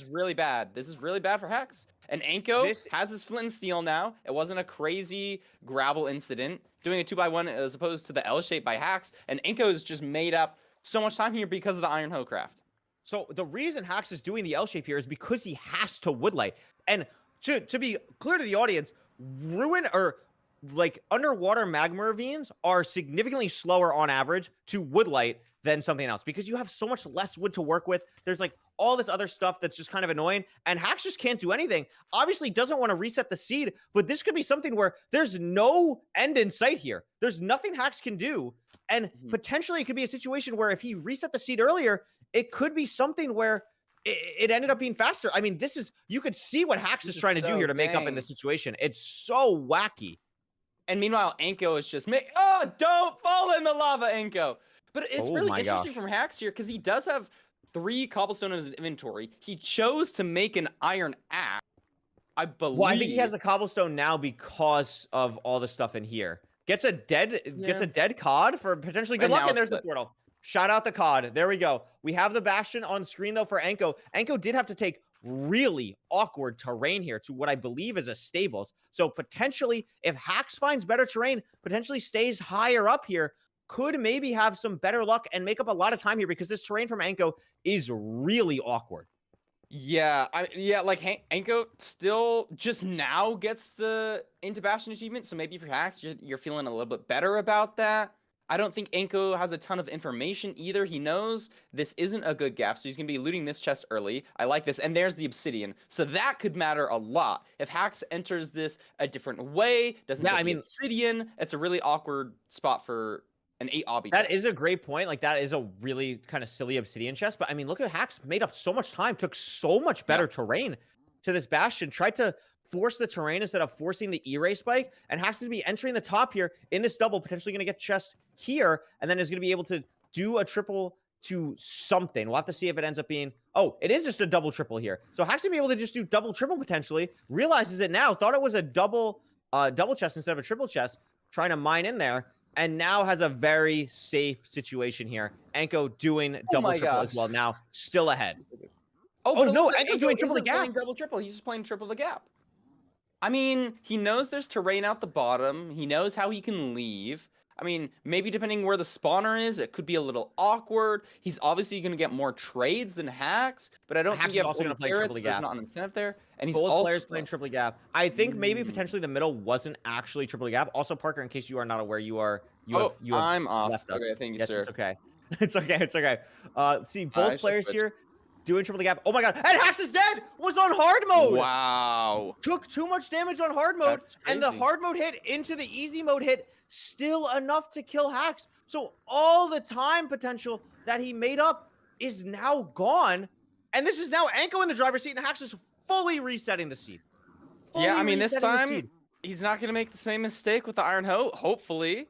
is really bad. This is really bad for Hax. And Anko has his flint and steel now. It wasn't a crazy gravel incident. Doing a 2x1 as opposed to the L shape by Hax. And Anko's just made up so much time here because of the Iron Hoe craft. So the reason Hax is doing the L shape here is because he has to woodlight. And to be clear to the audience, underwater magma ravines are significantly slower on average to woodlight than something else because you have so much less wood to work with. There's like all this other stuff that's just kind of annoying, and Hax just can't do anything. Obviously doesn't want to reset the seed, but this could be something where there's no end in sight here. There's nothing Hax can do, and potentially it could be a situation where if he reset the seed earlier, it could be something where it ended up being faster. I mean, you could see what Hax is trying to do here to make up in this situation. It's so wacky. And meanwhile, Anko is just don't fall in the lava, Anko. But it's really interesting from Hax here because he does have 3 cobblestone in his inventory. He chose to make an iron axe, I believe. Well, I think he has the cobblestone now because of all the stuff in here. Gets a dead cod for potentially good luck, and there's the portal. Shout out the cod. There we go. We have the bastion on screen though for Anko. Anko did have to take really awkward terrain here to what I believe is a stables. So potentially, if Hax finds better terrain, potentially stays higher up here, could maybe have some better luck and make up a lot of time here because this terrain from Anko is really awkward. Yeah, like Anko still just now gets the into Bastion achievement, so maybe for Hax, you're feeling a little bit better about that. I don't think Anko has a ton of information either. He knows this isn't a good gap, so he's going to be looting this chest early. I like this. And there's the obsidian. So that could matter a lot. If Hax enters this a different way, doesn't get the obsidian, it's a really awkward spot for an 8 obby. That is a great point. Like, that is a really kind of silly obsidian chest. But, I mean, look at Hax made up so much time, took so much better terrain to this bastion, tried to force the terrain instead of forcing the E-ray spike, and Hax is to be entering the top here in this double, potentially going to get chest here, and then is going to be able to do a triple to something. We'll have to see if it ends up being, it is just a double triple here. So Hax going to be able to just do double triple potentially, realizes it now, thought it was a double chest instead of a triple chest, trying to mine in there, and now has a very safe situation here. Anko doing double triple as well now, still ahead. No, Anko's doing triple the gap. Double triple, he's just playing triple the gap. I mean, he knows there's terrain out the bottom. He knows how he can leave. I mean, maybe depending where the spawner is, it could be a little awkward. He's obviously going to get more trades than hacks, but I don't Hacks think you is have also all going the to play carrots. triple There's gap. not an incentive there, and he's Both also players playing triple gap. I think maybe Mm. potentially the middle wasn't actually triple gap. Also, Parker, in case you are not aware, you have I'm off. left us. Okay, thank you, Yes, sir. it's okay. It's okay. It's okay. See, I both shall players switch. here doing triple gap. Oh my god! And Hacks is dead. Was on hard mode. Wow. Took too much damage on hard mode, That's and the crazy. hard mode hit into the easy mode hit still enough to kill Hacks. So all the time potential that he made up is now gone, and this is now Anko in the driver's seat, and Hacks is fully resetting the seed. Yeah, I mean, this resetting the time seed. he's not going to make the same mistake with the Iron Hoe, hopefully.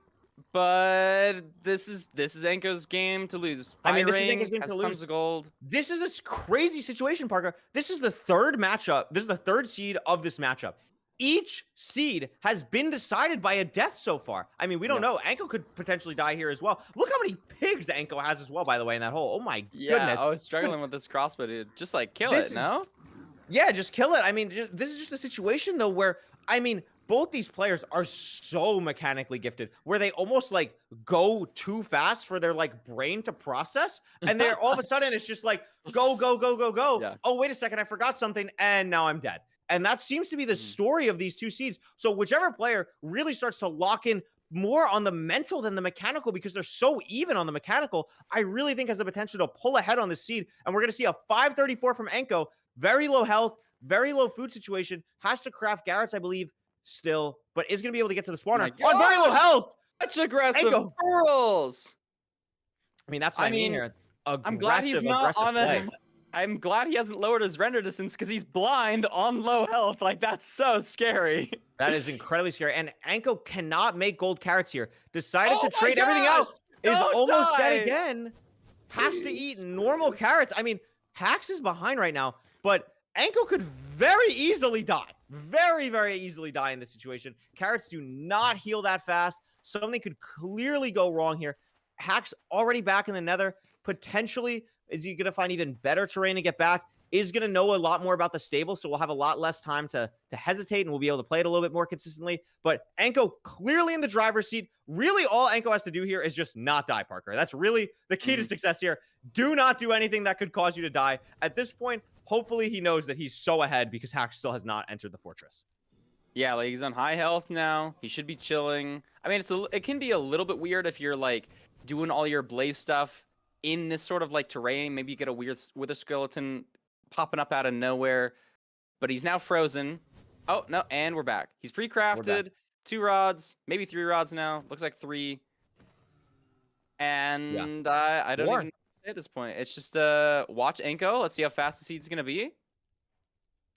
But this is Anko's game to lose. I mean, this is Ring Anko's game has to tons lose. of gold. This is a crazy situation, Parker. This is the third matchup. This is the third seed of this matchup. Each seed has been decided by a death so far. I mean, we don't know. Anko could potentially die here as well. Look how many pigs Anko has as well, by the way, in that hole. Oh my goodness. I was struggling with this crossbow, dude. Just like kill This it, no? Yeah, just kill it. I mean, this is just a situation though where, I mean, both these players are so mechanically gifted where they almost like go too fast for their like brain to process, and they're all of a sudden it's just like go go go go go. Yeah. Oh, wait a second, I forgot something, and now I'm dead. And that seems to be the story of these two seeds. So whichever player really starts to lock in more on the mental than the mechanical, because they're so even on the mechanical, I really think has the potential to pull ahead on the seed. And we're going to see a 534 from Anko. Very low health, very low food situation. Has to craft Garrett's, I believe, still, but is going to be able to get to the spawner on very low health. Such aggressive Anko. pearls. I mean, that's what I mean here. I'm glad he's not on play. I'm glad he hasn't lowered his render distance because he's blind on low health. Like, that's so scary. That is incredibly scary. And Anko cannot make gold carrots here. Decided to trade gosh! everything else. Is Don't almost die! dead again. Has to eat normal carrots. I mean, Hax is behind right now, but Anko could very easily die. Very, very easily die in this situation. Carrots do not heal that fast. Something could clearly go wrong here. Hax already back in the nether. Potentially, is he going to find even better terrain to get back? Is going to know a lot more about the stable, so we'll have a lot less time to hesitate, and we'll be able to play it a little bit more consistently. But Anko clearly in the driver's seat. Really, all Anko has to do here is just not die, Parker. That's really the key to success here. Do not do anything that could cause you to die. At this point, hopefully he knows that he's so ahead because Hax still has not entered the fortress. Yeah, like he's on high health now. He should be chilling. I mean, it can be a little bit weird if you're like doing all your blaze stuff in this sort of like terrain. Maybe you get a weird wither skeleton popping up out of nowhere, but he's now frozen. Oh no, and we're back. He's pre-crafted, 2 rods, maybe 3 rods now. Looks like 3. And I don't even know at this point. It's just watch Anko. Let's see how fast the seed's gonna be.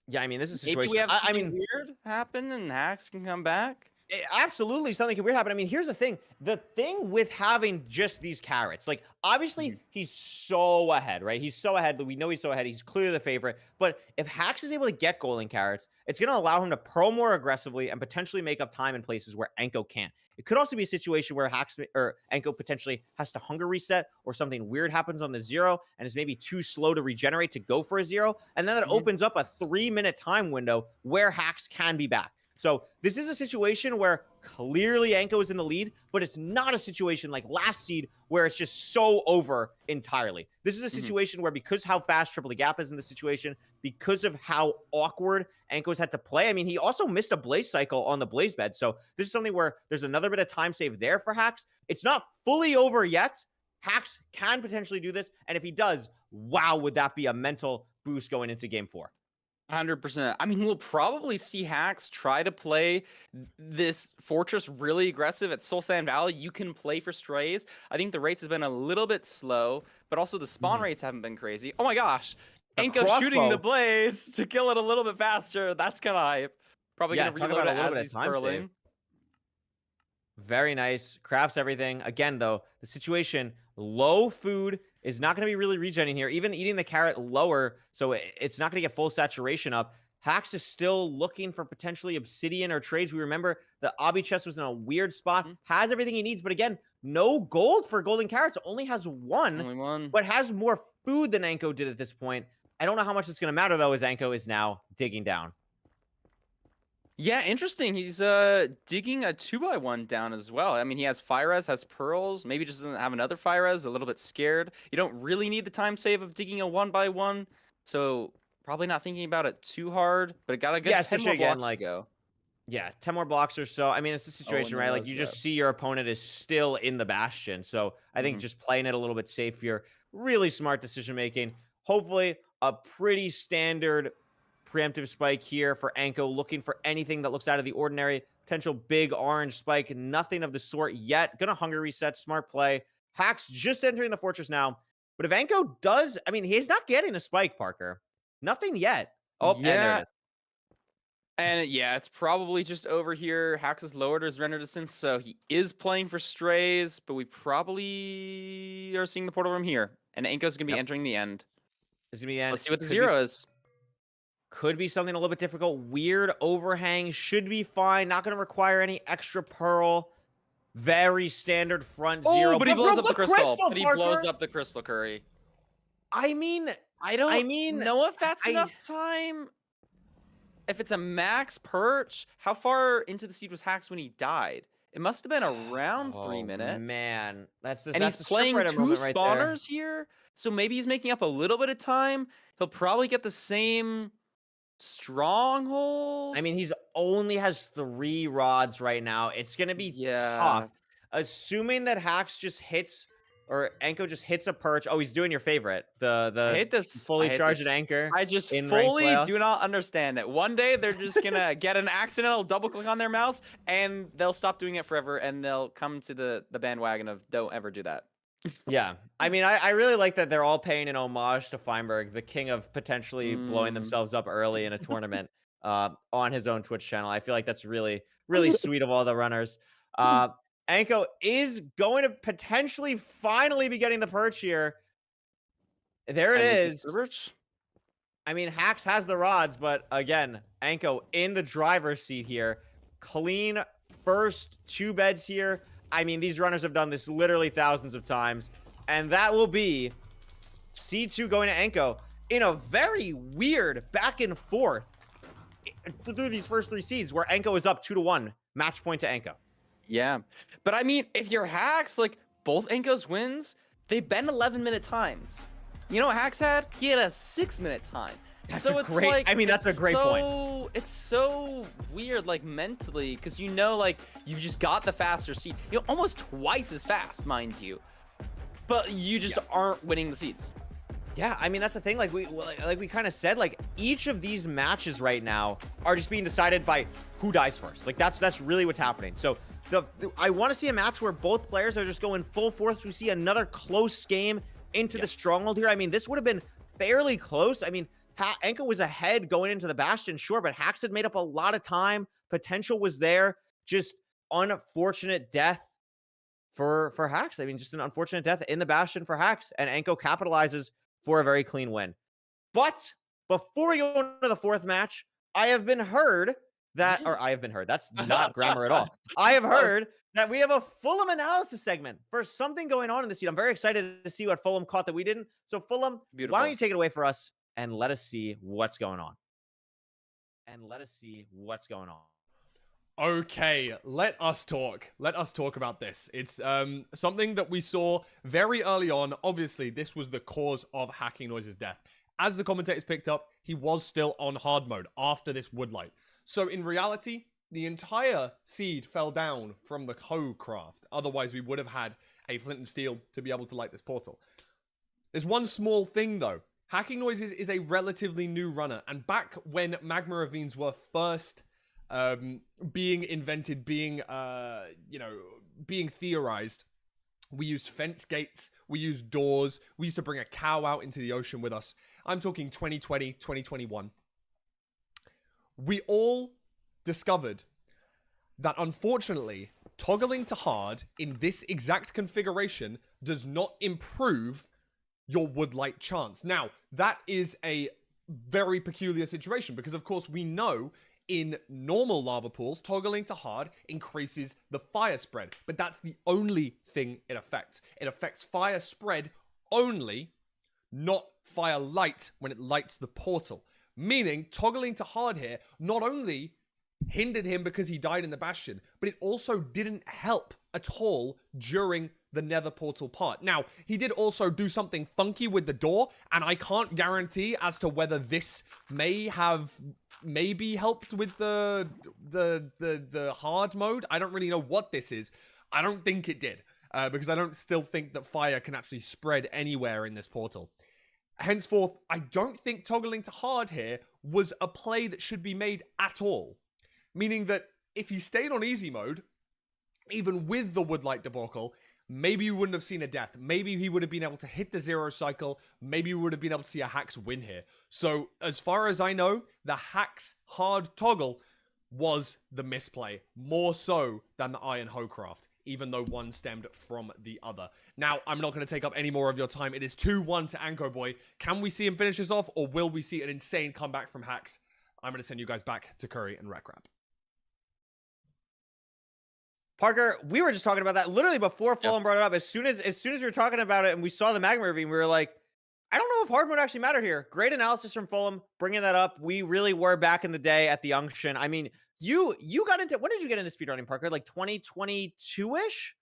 Yeah, I mean, this is a Maybe situation. we have I something mean, weird happen and Hax can come back. Absolutely, something can weird happen. I mean, here's the thing. The thing with having just these carrots, like, obviously, he's so ahead, right? He's so ahead that we know he's so ahead. He's clearly the favorite. But if Hax is able to get golden carrots, it's going to allow him to pearl more aggressively and potentially make up time in places where Anko can't. It could also be a situation where Hax or Anko potentially has to hunger reset, or something weird happens on the 0 and is maybe too slow to regenerate to go for a 0. And then that opens up a 3-minute time window where Hax can be back. So this is a situation where clearly Anko is in the lead, but it's not a situation like last seed where it's just so over entirely. This is a situation where, because how fast Triple the Gap is in the situation, because of how awkward Anko's had to play. I mean, he also missed a blaze cycle on the blaze bed. So this is something where there's another bit of time save there for Hax. It's not fully over yet. Hax can potentially do this. And if he does, wow, would that be a mental boost going into game 4. 100%. I mean, we'll probably see Hax try to play this fortress really aggressive at Soul Sand Valley. You can play for strays. I think the rates have been a little bit slow, but also the spawn rates haven't been crazy. Oh my gosh. Anko shooting the blaze to kill it a little bit faster. That's kind of hype. Probably going to reload it as he's purling. Very nice. Crafts everything. Again, though, the situation, low food is not going to be really regenning here. Even eating the carrot lower, so it's not going to get full saturation up. Hax is still looking for potentially obsidian or trades. We remember the obby chest was in a weird spot. Has everything he needs, but again, no gold for golden carrots. Only has one, but has more food than Anko did at this point. I don't know how much it's going to matter, though, as Anko is now digging down. Yeah, interesting. He's digging a 2x1 down as well. I mean, he has fire res, has pearls, maybe just doesn't have another fire res, a little bit scared. You don't really need the time save of digging a 1x1, so probably not thinking about it too hard, but it got a good Yeah, 10 more especially again, blocks to like, go. yeah, 10 more blocks or so. I mean, it's the Oh, and situation, there right? Like, was you that. just see your opponent is still in the bastion. So I think just playing it a little bit safer, really smart decision making. Hopefully, a pretty standard preemptive spike here for Anko, looking for anything that looks out of the ordinary. Potential big orange spike, nothing of the sort yet. Gonna hunger reset, smart play. Hacks just entering the fortress now. But if Anko does, I mean, he's not getting a spike, Parker. Nothing yet. Oh, and there it Yeah, is. and yeah, it's probably just over here. Hax has lowered his render distance, so he is playing for strays, but we probably are seeing the portal room here. And Anko's going to be Yep. entering the end. This is gonna be the end. Let's see what the Could be 0 is. Could be something a little bit difficult. Weird overhang. Should be fine. Not going to require any extra pearl. Very standard front zero. Oh, but he blows up the crystal. Parker! But he blows up the crystal curry. I mean, I don't mean, know if that's I- enough time. If it's a max perch, how far into the seed was Hax when he died? It must have been around 3 minutes. Man, that's And that's he's the playing scriptwriter 2 moment right there. spawners here, so maybe he's making up a little bit of time. He'll probably get the same stronghold. I mean, he's only has 3 rods right now. It's gonna be tough. Assuming that Hax just hits or Anko just hits a perch. Oh, he's doing your favorite. I The hate this. fully I hate charged this. anchor. I just in ranked fully playoffs. do not understand it. One day they're just gonna get an accidental double click on their mouse and they'll stop doing it forever and they'll come to the bandwagon of don't ever do that. Yeah. I mean, I really like that they're all paying an homage to Feinberg, the king of potentially blowing Mm. themselves up early in a tournament on his own Twitch channel. I feel like that's really, really sweet of all the runners. Anko is going to potentially finally be getting the perch here. There it is. I mean, Hax has the rods, but again, Anko in the driver's seat here. Clean first 2 beds here. I mean, these runners have done this literally thousands of times. And that will be C2 going to Anko in a very weird back and forth through these first 3 seeds where Anko is up 2-1. Match point to Anko. Yeah. But I mean, if you're Hax, like both Anko's wins, they've been 11-minute times. You know what Hax had? He had a 6-minute time. That's so a it's great, like, I mean, that's a great point. It's so weird, like mentally, because you know, like you've just got the faster seed. You know, almost twice as fast, mind you. But you just aren't winning the seeds. Yeah, I mean, that's the thing. Like we kind of said, like each of these matches right now are just being decided by who dies first. Like that's really what's happening. So I want to see a match where both players are just going full force. We see another close game into the stronghold here. I mean, this would have been fairly close. I mean, Anko was ahead going into the Bastion, sure, but Hax had made up a lot of time. Potential was there. Just unfortunate death for Hax. I mean, just an unfortunate death in the Bastion for Hax, and Anko capitalizes for a very clean win. But before we go into the 4th match, I have been heard that, or I have been heard, that's not grammar at all. I have heard that we have a Fulham analysis segment for something going on in this seed. I'm very excited to see what Fulham caught that we didn't. So Fulham, why don't you take it away for us and let us see what's going on. Okay, let us talk. Let us talk about this. It's something that we saw very early on. Obviously, this was the cause of Hacking Noise's death. As the commentators picked up, he was still on hard mode after this woodlight. So in reality, the entire seed fell down from the co-craft. Otherwise, we would have had a flint and steel to be able to light this portal. There's one small thing, though. Hacking Noises is a relatively new runner. And back when Magma Ravines were first being invented, being theorized, we used fence gates, we used doors, we used to bring a cow out into the ocean with us. I'm talking 2020, 2021. We all discovered that unfortunately, toggling to hard in this exact configuration does not improve your woodlight chance. Now, that is a very peculiar situation because of course we know in normal lava pools, toggling to hard increases the fire spread, but that's the only thing it affects. It affects fire spread only, not fire light when it lights the portal. Meaning, toggling to hard here not only hindered him because he died in the Bastion, but it also didn't help at all during the Nether Portal part. Now, he did also do something funky with the door, and I can't guarantee as to whether this may have maybe helped with the hard mode. I don't really know what this is. I don't think it did, because I don't still think that fire can actually spread anywhere in this portal. Henceforth, I don't think toggling to hard here was a play that should be made at all. Meaning that if he stayed on easy mode, even with the Woodlight debacle, maybe you wouldn't have seen a death. Maybe he would have been able to hit the 0 cycle. Maybe you would have been able to see a Hax win here. So, as far as I know, the Hax hard toggle was the misplay, more so than the Iron Hoecraft, even though one stemmed from the other. Now, I'm not going to take up any more of your time. It is 2-1 to Ancoboy. Can we see him finish this off, or will we see an insane comeback from Hax? I'm going to send you guys back to Curry and Rekrap. Parker, we were just talking about that literally before Fulham brought it up. As soon as we were talking about it and we saw the Magma Ravine, we were like, I don't know if hard mode actually mattered here. Great analysis from Fulham, bringing that up. We really were back in the day at the Unction. I mean, you got into, when did you get into speedrunning, Parker? Like 2022-ish?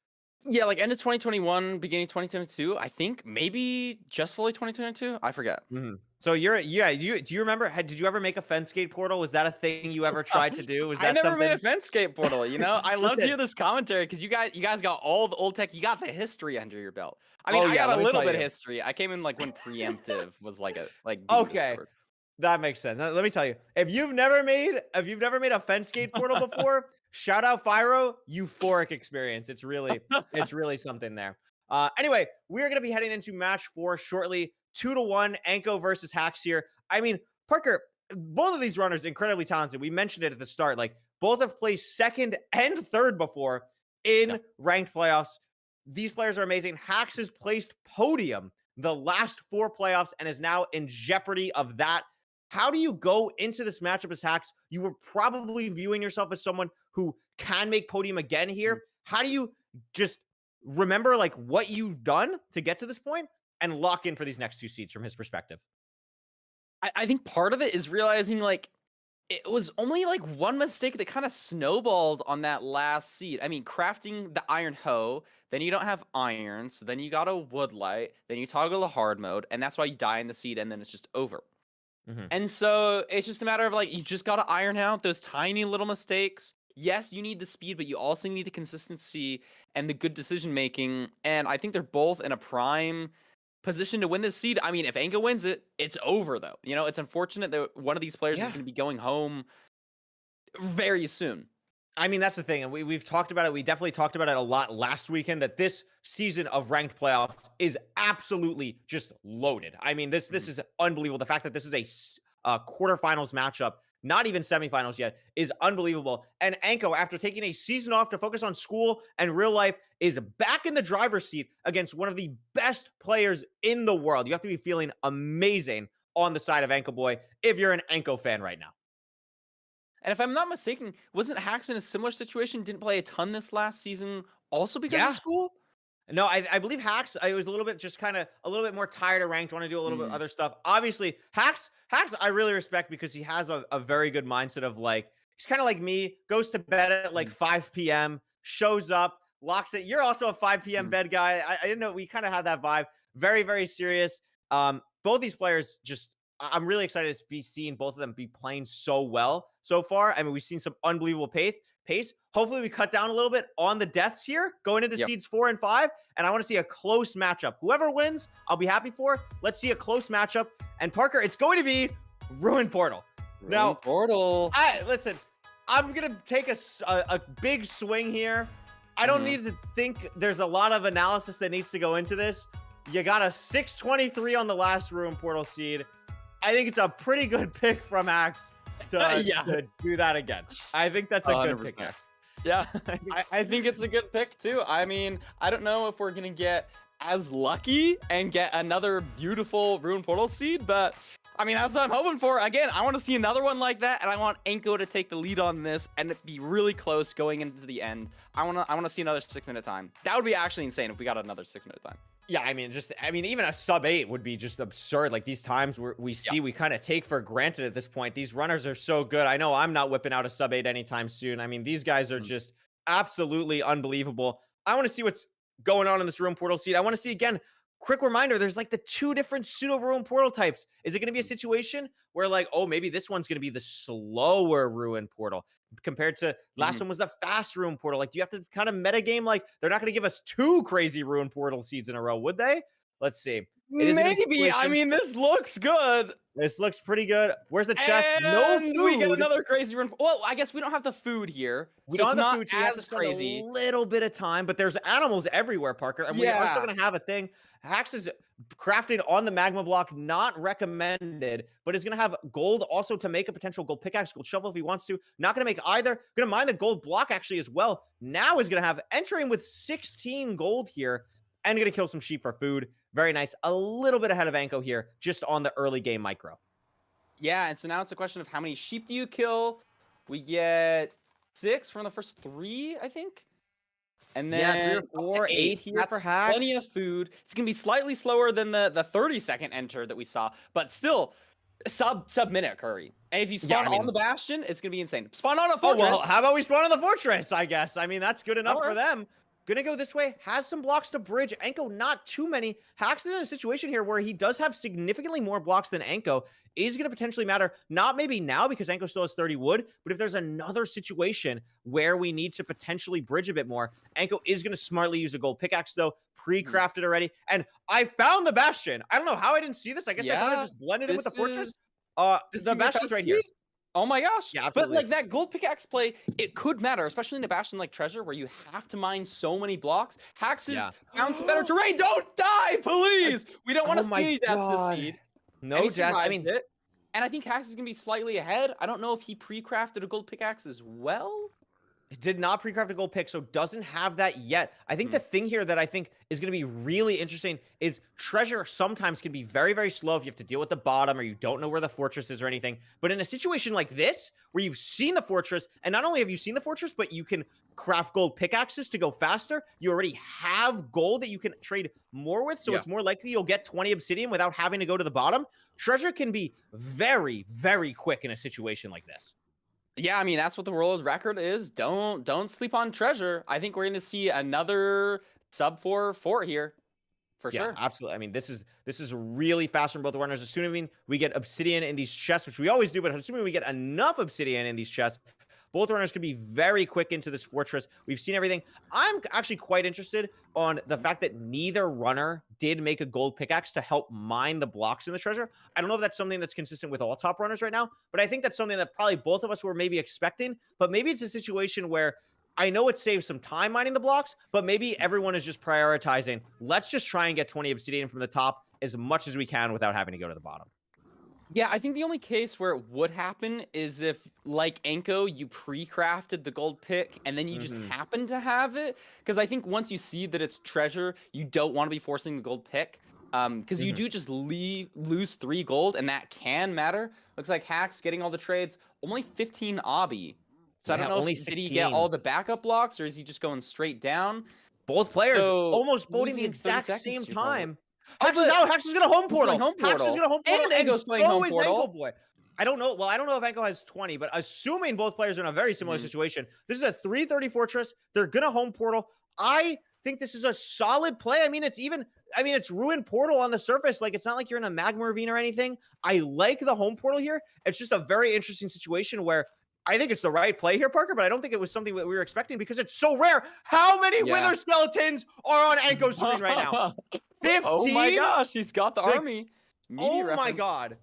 Yeah, like end of 2021, beginning 2022. I think maybe just fully 2022. I forget. Mm-hmm. So do you remember? Did you ever make a fence skate portal? Was that a thing you ever tried to do? Was that I never something? made a fence skate portal. You know, I love to Listen. hear this commentary because you guys got all the old tech. You got the history under your belt. I mean, Oh, I yeah, got let a me little tell bit of you. history. I came in like when preemptive was like being Okay. discovered. That makes sense. Let me tell you, if you've never made a fence skate portal before, shout out Fyro, euphoric experience. It's really something there. Anyway, we're gonna be heading into match 4 shortly. 2-1, Anko versus Hax here. I mean, Parker, both of these runners incredibly talented. We mentioned it at the start. Like, both have placed 2nd and 3rd before in ranked playoffs. These players are amazing. Hax has placed podium the last 4 playoffs and is now in jeopardy of that. How do you go into this matchup as Hax? You were probably viewing yourself as someone who can make podium again here. How do you just remember like what you've done to get to this point and lock in for these next 2 seeds from his perspective? I think part of it is realizing like it was only like one mistake that kind of snowballed on that last seed. I mean, crafting the iron hoe, then you don't have iron, so then you got a woodlight, then you toggle the hard mode, and that's why you die in the seed, and then it's just over. And so it's just a matter of like, you just got to iron out those tiny little mistakes. Yes, you need the speed, but you also need the consistency and the good decision making. And I think they're both in a prime position to win this seed. I mean, if Anko wins it, it's over though. You know, it's unfortunate that one of these players is going to be going home very soon. I mean, that's the thing. And we've talked about it. We definitely talked about it a lot last weekend, that this season of ranked playoffs is absolutely just loaded. I mean, this is unbelievable. The fact that this is a quarterfinals matchup, not even semifinals yet, is unbelievable. And Anko, after taking a season off to focus on school and real life, is back in the driver's seat against one of the best players in the world. You have to be feeling amazing on the side of Ancoboy if you're an Anko fan right now. And if I'm not mistaken, wasn't Hax in a similar situation? Didn't play a ton this last season also because of school? No, I believe Hax, I was a little bit just kind of a little bit more tired of ranked, want to do a little bit other stuff. Obviously, Hax I really respect because he has a very good mindset of like, he's kind of like me, goes to bed at like 5 p.m., shows up, locks it. You're also a 5 p.m. bed guy. I didn't know, we kind of had that vibe. Very, very serious. Both these players just, I'm really excited to be seeing both of them be playing so well so far. I mean, we've seen some unbelievable pace. Hopefully we cut down a little bit on the deaths here going into seeds 4 and 5. And I want to see a close matchup. Whoever wins, I'll be happy for. Let's see a close matchup. And Parker, it's going to be Ruin Portal. Portal. Listen, I'm going to take a big swing here. I don't need to think there's a lot of analysis that needs to go into this. You got a 623 on the last Ruin Portal seed. I think it's a pretty good pick from Hax to do that again. I think that's a 100%. good pick. Yeah, I think it's a good pick too. I mean, I don't know if we're going to get as lucky and get another beautiful Ruin Portal seed, but I mean, that's what I'm hoping for. Again, I want to see another one like that, and I want Anko to take the lead on this and be really close going into the end. I want to see another 6-minute time. That would be actually insane if we got another 6-minute time. Yeah, I mean, even a sub-8 would be just absurd. Like, these times we kind of take for granted at this point. These runners are so good. I know I'm not whipping out a sub-8 anytime soon. I mean, these guys are just absolutely unbelievable. I want to see what's going on in this Ruin Portal seed. I want to see, again, quick reminder, there's like the 2 different pseudo Ruin Portal types. Is it going to be a situation where, like, oh, maybe this one's going to be the slower Ruin Portal compared to last one was the fast Ruin Portal? Like, do you have to kind of metagame? Like, they're not going to give us 2 crazy Ruin Portal seeds in a row, would they? Let's see. Maybe. I mean, this looks good. This looks pretty good. Where's the chest? And no food. We get another crazy run. Well, I guess we don't have the food here. We So don't it's have the not food, so we have to as spend crazy. a little bit of time, but there's animals everywhere, Parker, and we are still going to have a thing. Hax is crafted on the magma block, not recommended, but is going to have gold also to make a potential gold pickaxe, gold shovel if he wants to. Not going to make either. Going to mine the gold block actually as well. Now is going to have entering with 16 gold here and going to kill some sheep for food. Very nice. A little bit ahead of Anko here, just on the early game micro. Yeah, and so now it's a question of how many sheep do you kill? We get 6 from the first 3, I think. And then 3 or 4, 8 here That's for Hax. plenty of food. It's going to be slightly slower than the 30-second enter that we saw, but still sub-minute curry. And if you spawn on the Bastion, it's going to be insane. Spawn on a fortress. Oh, well, how about we spawn on the fortress, I guess? I mean, that's good enough for them. Gonna go this way, has some blocks to bridge. Anko, not too many. Hax is in a situation here where he does have significantly more blocks than Anko. Is gonna potentially matter, not maybe now because Anko still has 30 wood, but if there's another situation where we need to potentially bridge a bit more, Anko is gonna smartly use a gold pickaxe though, pre-crafted already. And I found the Bastion. I don't know how I didn't see this. I guess I kind of just blended in with the fortress. The Bastion's right here. Oh my gosh. Yeah, absolutely. But like that gold pickaxe play, it could matter, especially in a Bastion like Treasure where you have to mine so many blocks. Hax is found some better terrain. Don't die, please. We don't want to see any deaths this seed. No deaths. I mean, and I think Hax is going to be slightly ahead. I don't know if he pre-crafted a gold pickaxe as well. It did not pre-craft a gold pick, so doesn't have that yet. I think the thing here that I think is going to be really interesting is Treasure sometimes can be very, very slow if you have to deal with the bottom or you don't know where the fortress is or anything. But in a situation like this, where you've seen the fortress, and not only have you seen the fortress, but you can craft gold pickaxes to go faster, you already have gold that you can trade more with, so it's more likely you'll get 20 obsidian without having to go to the bottom. Treasure can be very, very quick in a situation like this. Yeah, I mean, that's what the world record is. Don't sleep on Treasure. I think we're going to see another sub-4 fort here. For sure. Absolutely. I mean, this is really fast from both the runners. Assuming we get obsidian in these chests, which we always do, but assuming we get enough obsidian in these chests, both runners could be very quick into this fortress. We've seen everything. I'm actually quite interested on the fact that neither runner did make a gold pickaxe to help mine the blocks in the treasure. I don't know if that's something that's consistent with all top runners right now, but I think that's something that probably both of us were maybe expecting. But maybe it's a situation where I know it saves some time mining the blocks, but maybe everyone is just prioritizing, let's just try and get 20 obsidian from the top as much as we can without having to go to the bottom. Yeah, I think the only case where it would happen is if, like Anko, you pre-crafted the gold pick and then you just happen to have it. Because I think once you see that it's treasure, you don't want to be forcing the gold pick. Because you do just lose 3 gold, and that can matter. Looks like Hax getting all the trades, only 15 obby. So I don't know, did he get all the backup blocks, or is he just going straight down? Both players almost voting the exact same time. Hax is going to home portal. Hax is going to home portal. And Anko's playing home portal. Ancoboy. I don't know. Well, I don't know if Anko has 20, but assuming both players are in a very similar situation, this is a 330 fortress. They're going to home portal. I think this is a solid play. I mean, it's ruined portal on the surface. Like, it's not like you're in a magma ravine or anything. I like the home portal here. It's just a very interesting situation where I think it's the right play here, Parker, but I don't think it was something that we were expecting because it's so rare. How many wither skeletons are on Anko's screen right now? 15? Oh my gosh, he's got the army. Oh my god.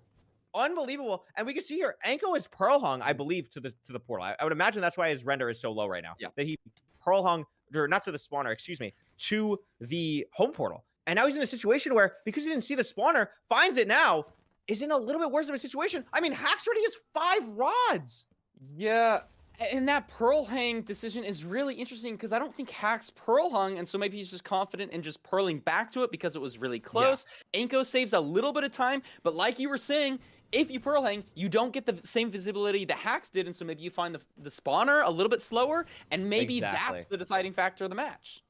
Unbelievable. And we can see here, Anko is pearl hung, I believe, to the portal. I would imagine that's why his render is so low right now. Yeah. That he pearl hung, or not to the spawner, excuse me, to the home portal. And now he's in a situation where, because he didn't see the spawner, finds it now, is in a little bit worse of a situation. I mean, Hax already has 5 rods. Yeah, And that Pearl Hang decision is really interesting because I don't think Hack's Pearl hung, and so maybe he's just confident in just purling back to it because it was really close. Anko saves a little bit of time, but like you were saying, if you Pearl Hang, you don't get the same visibility that Hacks did, and so maybe you find the spawner a little bit slower, and maybe Exactly. that's the deciding factor of the match.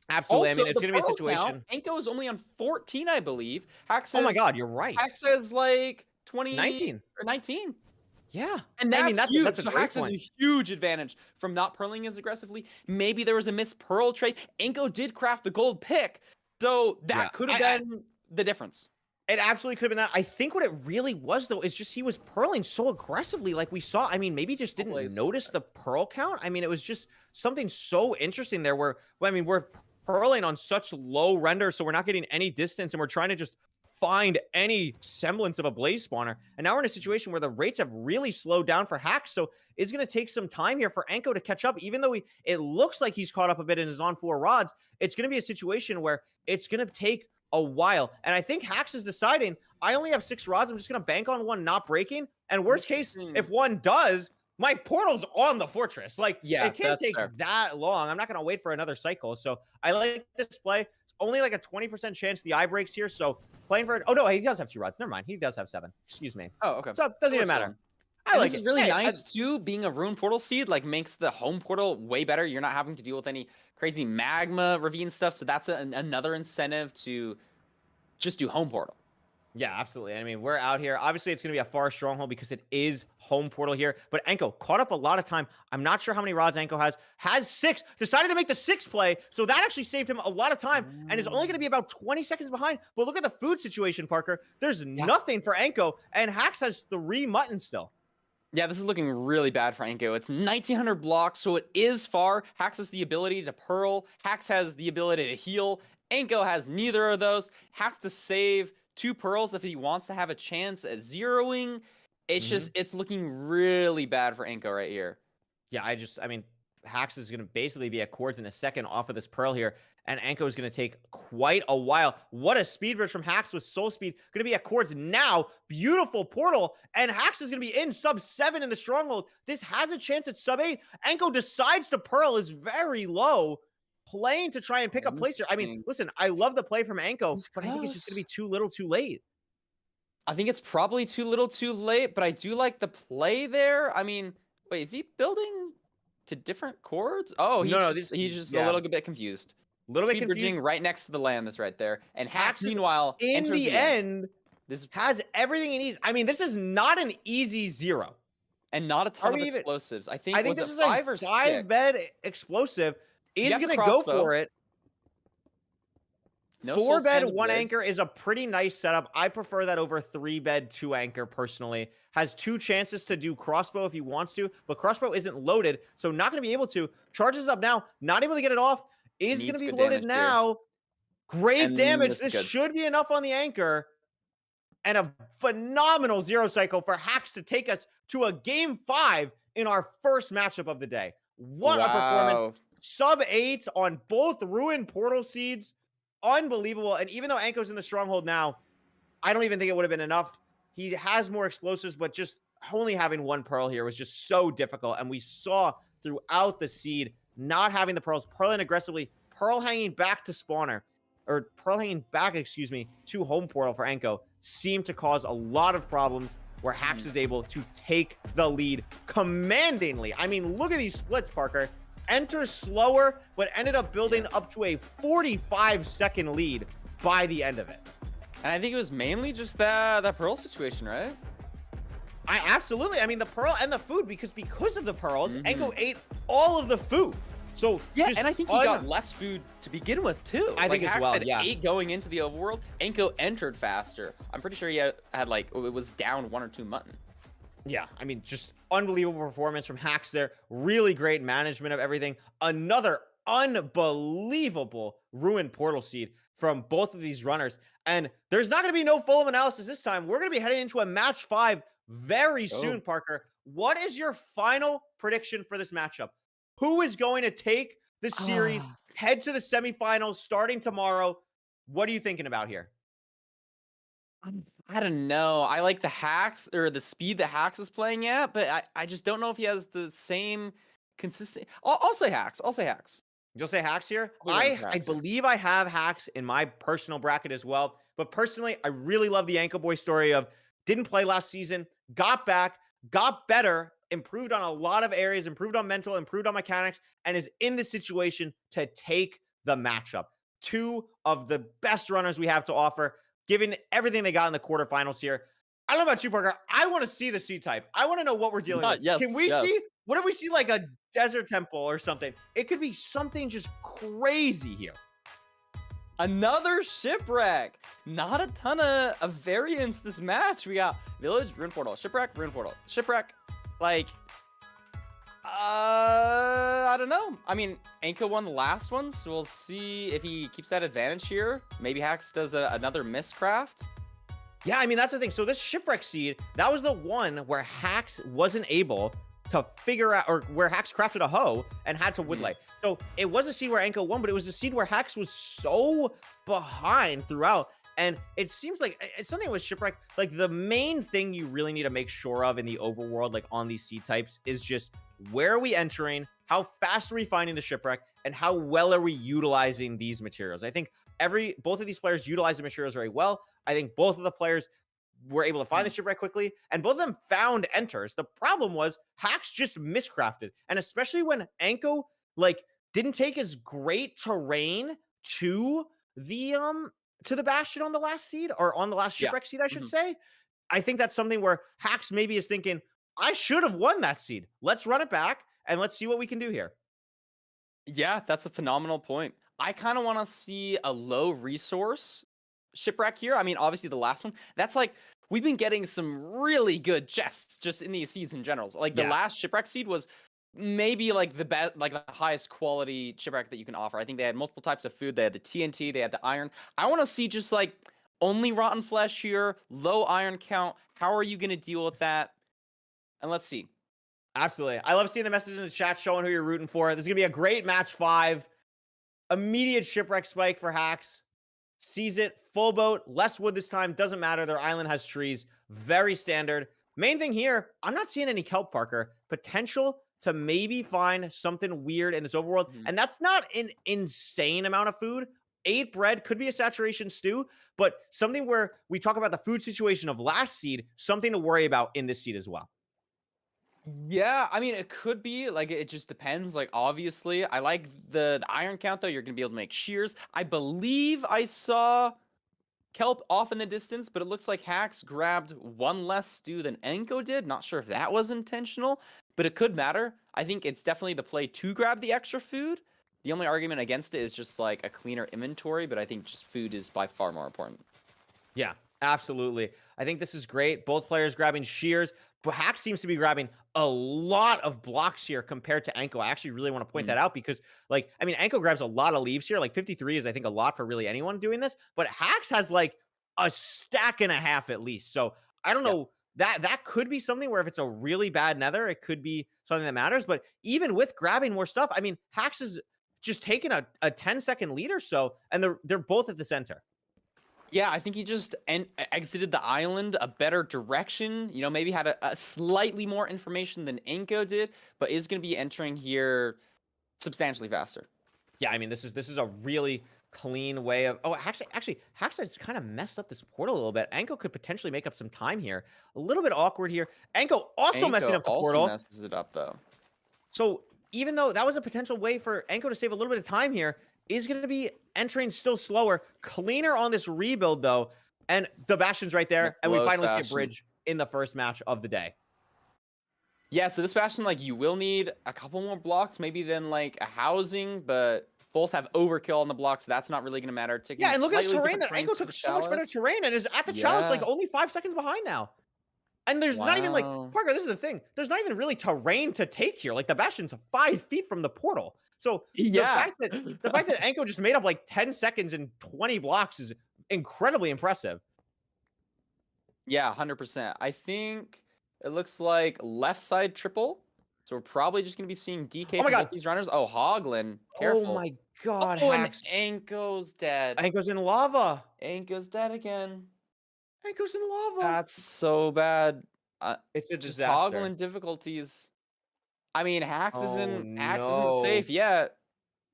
Absolutely. Also, I mean, it's the going to be a Pearl situation. count, Anko is only on 14, I believe. Hacks Oh my says God, you're right. Hacks says like 20 19. or 19. Yeah. And I mean, that's that's huge. a So great Hacks has point. a huge advantage from not purling as aggressively. Maybe there was a missed pearl trade. Anko did craft the gold pick, so Yeah. that could have been the difference. It absolutely could have been that. I think what it really was, though, is just he was purling so aggressively like we saw. I mean, maybe just didn't Always. notice the pearl count. I mean, it was just something so interesting there where, I mean, we're purling on such low render, so we're not getting any distance, and we're trying to just find any semblance of a blaze spawner. And now we're in a situation where the rates have really slowed down for Hacks, so it's going to take some time here for Anko to catch up. Even though it looks like he's caught up a bit and is on 4 rods, it's going to be a situation where it's going to take a while. And I think Hacks is deciding, I only have 6 rods. I'm just going to bank on one not breaking. And worst case, if one does, my portal's on the fortress. Like, Yeah, it can't take fair. that long. I'm not going to wait for another cycle. So I like this play. It's only like a 20% chance the eye breaks here. So playing for it. Oh, no, he does have 2 rods. Never mind. He does have 7. Excuse me. Oh, okay. So it doesn't even matter. I like this it. is really Hey, nice too. Being a rune portal seed like makes the home portal way better. You're not having to deal with any crazy magma ravine stuff. So that's another incentive to just do home portal. Yeah, absolutely. I mean, we're out here. Obviously, it's going to be a far stronghold because it is home portal here. But Anko caught up a lot of time. I'm not sure how many rods Anko has. Has 6. Decided to make the 6 play. So that actually saved him a lot of time and is only going to be about 20 seconds behind. But look at the food situation, Parker. There's nothing for Anko. And Hax has 3 mutton still. Yeah, this is looking really bad for Anko. It's 1900 blocks, so it is far. Hax has the ability to pearl. Hax has the ability to heal. Anko has neither of those. Has to save 2 pearls if he wants to have a chance at zeroing. It's just, it's looking really bad for Anko right here. Yeah, I mean, Hax is going to basically be at cords in a second off of this pearl here, and Anko is going to take quite a while. What a speed bridge from Hax with soul speed. Going to be at cords now. Beautiful portal, and Hax is going to be in sub 7 in the stronghold. This has a chance at sub 8. Anko decides to pearl, is very low, playing to try and pick up place here. I mean, listen, I love the play from Anko, but I think it's just going to be too little too late. I think it's probably too little too late, but I do like the play there. I mean, wait, is he building to different chords? Oh, he's just a little bit confused. Little bit confused. Bridging Right next to the land that's right there. And Hax, is meanwhile, in enters the end, this has everything he needs. I mean, this is not an easy 0. And not a ton of explosives. I think this is 5 a or 6? 5-bed explosive. He's going to go for it. No 4-bed, 1 anchor is a pretty nice setup. I prefer that over 3-bed, 2 anchor personally. Has 2 chances to do crossbow if he wants to, but crossbow isn't loaded, so not going to be able to. Charges up now, not able to get it off. Is going to be loaded now. Great damage. This should be enough on the anchor. And a phenomenal 0 cycle for Hax to take us to a game 5 in our first matchup of the day. What a performance. Sub 8 on both Ruin Portal Seeds. Unbelievable. And even though Anko's in the stronghold now, I don't even think it would have been enough. He has more explosives, but just only having 1 pearl here was just so difficult. And we saw throughout the seed, not having the pearls, pearling aggressively, pearl hanging back to spawner, or pearl hanging back, excuse me, to home portal for Anko, seemed to cause a lot of problems where Hax is able to take the lead commandingly. I mean, look at these splits, Parker. Enters slower, but ended up building up to a 45-second lead by the end of it. And I think it was mainly just that pearl situation, right? Absolutely. I mean, the pearl and the food, because of the pearls, Anko ate all of the food. So yeah, and I think he got less food to begin with too. I think as well. Had 8 going into the overworld. Anko entered faster. I'm pretty sure he had like it was down 1 or 2 mutton. Yeah, I mean, just unbelievable performance from Hax there. Really great management of everything. Another unbelievable Ruin Portal Seed from both of these runners. And there's not going to be no full analysis this time. We're going to be heading into a match 5 very soon, Parker. What is your final prediction for this matchup? Who is going to take the series, head to the semifinals starting tomorrow? What are you thinking about here? I don't know. I like the hacks or the speed that Hacks is playing at, but I just don't know if he has the same consistent. I'll say Hacks. I'll say Hacks. You'll say Hacks here? I'll be running for I Hacks here. believe I have Hacks in my personal bracket as well. But personally, I really love the Ancoboy story of didn't play last season, got back, got better, improved on a lot of areas, improved on mental, improved on mechanics, and is in the situation to take the matchup. Two of the best runners we have to offer, given everything they got in the quarterfinals here. I don't know about you, Parker. I want to see the C-type. I want to know what we're dealing with. Yes, Can we yes. see? What if we see like a desert temple or something? It could be something just crazy here. Another Shipwreck. Not a ton of variance this match. We got Village, Rune Portal, Shipwreck, Rune Portal, Shipwreck. Like, I don't know. I mean, Anko won the last one, so we'll see if he keeps that advantage here. Maybe Hacks does another Mistcraft. Yeah, I mean, that's the thing. So this Shipwreck seed, that was the one where Hacks wasn't able to figure out, or where Hacks crafted a hoe and had to woodlay. So it was a seed where Anko won, but it was a seed where Hacks was so behind throughout. And it seems like it's something with Shipwreck. Like the main thing you really need to make sure of in the overworld, like on these seed types, is just where are we entering, how fast are we finding the Shipwreck, and how well are we utilizing these materials. I think both of these players utilize the materials very well. I think both of the players were able to find the Shipwreck quickly, and both of them found enters. The problem was Hacks just miscrafted, and especially when Anko like didn't take as great terrain to the Bastion on the last seed, or on the last Shipwreck seed, I should say. I think that's something where Hacks maybe is thinking, I should have won that seed. Let's run it back and let's see what we can do here. Yeah, that's a phenomenal point. I kind of want to see a low resource Shipwreck here. I mean, obviously the last one, that's like, we've been getting some really good chests just in these seeds in general. Like the last Shipwreck seed was maybe like the best, like the highest quality Shipwreck that you can offer. I think they had multiple types of food. They had the TNT, they had the iron. I want to see just like only rotten flesh here, low iron count. How are you going to deal with that? And let's see. Absolutely. I love seeing the message in the chat showing who you're rooting for. This is going to be a great match 5. Immediate Shipwreck spike for Hacks. Sees it. Full boat. Less wood this time. Doesn't matter. Their island has trees. Very standard. Main thing here, I'm not seeing any kelp, Parker. Potential to maybe find something weird in this overworld. And that's not an insane amount of food. 8 bread could be a saturation stew, but something where we talk about the food situation of last seed, something to worry about in this seed as well. Yeah, I mean, it could be, like, it just depends. Like, obviously, I like the iron count, though. You're going to be able to make shears. I believe I saw kelp off in the distance, but it looks like Hacks grabbed one less stew than Enko did. Not sure if that was intentional, but it could matter. I think it's definitely the play to grab the extra food. The only argument against it is just, like, a cleaner inventory, but I think just food is by far more important. Yeah, absolutely. I think this is great. Both players grabbing shears. But Hacks seems to be grabbing a lot of blocks here compared to Anko. I actually really want to point that out because, like, I mean, Anko grabs a lot of leaves here. Like 53 is, I think, a lot for really anyone doing this. But Hacks has like a stack and a half at least. So I don't know. That could be something where if it's a really bad nether, it could be something that matters. But even with grabbing more stuff, I mean, Hacks is just taking a 10-second lead or so, and they're both at the center. Yeah, I think he just exited the island a better direction. You know, maybe had a slightly more information than Anko did, but is going to be entering here substantially faster. Yeah, I mean, this is a really clean way of... Oh, actually, Hacks has kind of messed up this portal a little bit. Anko could potentially make up some time here. A little bit awkward here. Anko also messing up the portal. Also messes it up, though. So even though that was a potential way for Anko to save a little bit of time here, is going to be entering still slower. Cleaner on this rebuild, though. And the Bastion's right there. And we finally see a bridge in the first match of the day. Yeah, so this Bastion, like, you will need a couple more blocks, maybe than, like, a housing, but both have overkill on the blocks, so that's not really going to matter. Yeah, and look at the terrain that Anko took so much better terrain and is at the chalice, like, only 5 seconds behind now. And there's not even, like, Parker, this is the thing. There's not even really terrain to take here. Like, the Bastion's 5 feet from the portal. So the fact that Anko just made up like 10 seconds and 20 blocks is incredibly impressive. Yeah, 100%. I think it looks like left side triple. So we're probably just going to be seeing DK from both these runners. Oh, Hoglin. Careful. Oh my god, Oh, Hacks. and Anko's dead. Anko's in lava. Anko's dead again. Anko's in lava. That's so bad. It's a Just disaster. toggling difficulties. I mean, Hax Oh isn't safe no. yet.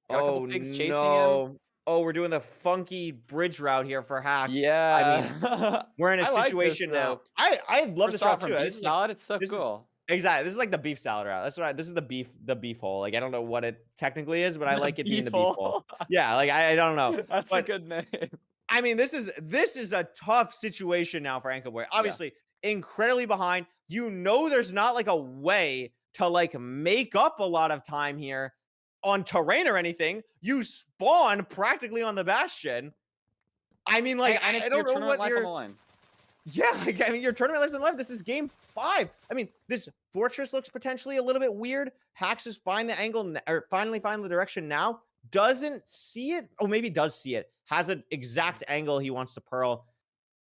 Got a couple Oh pigs chasing him. no. Oh, we're doing the funky bridge route here for Hacks. I mean, Yeah. we're in a I like this situation now. though. I love First this off, route from too. beef salad, it's so This is cool. exactly. This is like the beef salad route. That's right. This is the beef hole. Like I don't know what it technically is, but I like it being the beef hole. Beefle. Yeah, like I don't know. That's a But good name. I mean, this is a tough situation now for Ancoboy. Obviously, incredibly behind. You know, there's not like a way to like make up a lot of time here on terrain or anything. You spawn practically on the bastion. I mean, like And I it's don't your know tournament what life on your the line. yeah. Like, I mean, your tournament lives in life. This is game 5. I mean, this fortress looks potentially a little bit weird. Hax is find the angle or finally find the direction now. Doesn't see it. Oh, maybe does see it. Has an exact angle he wants to pearl.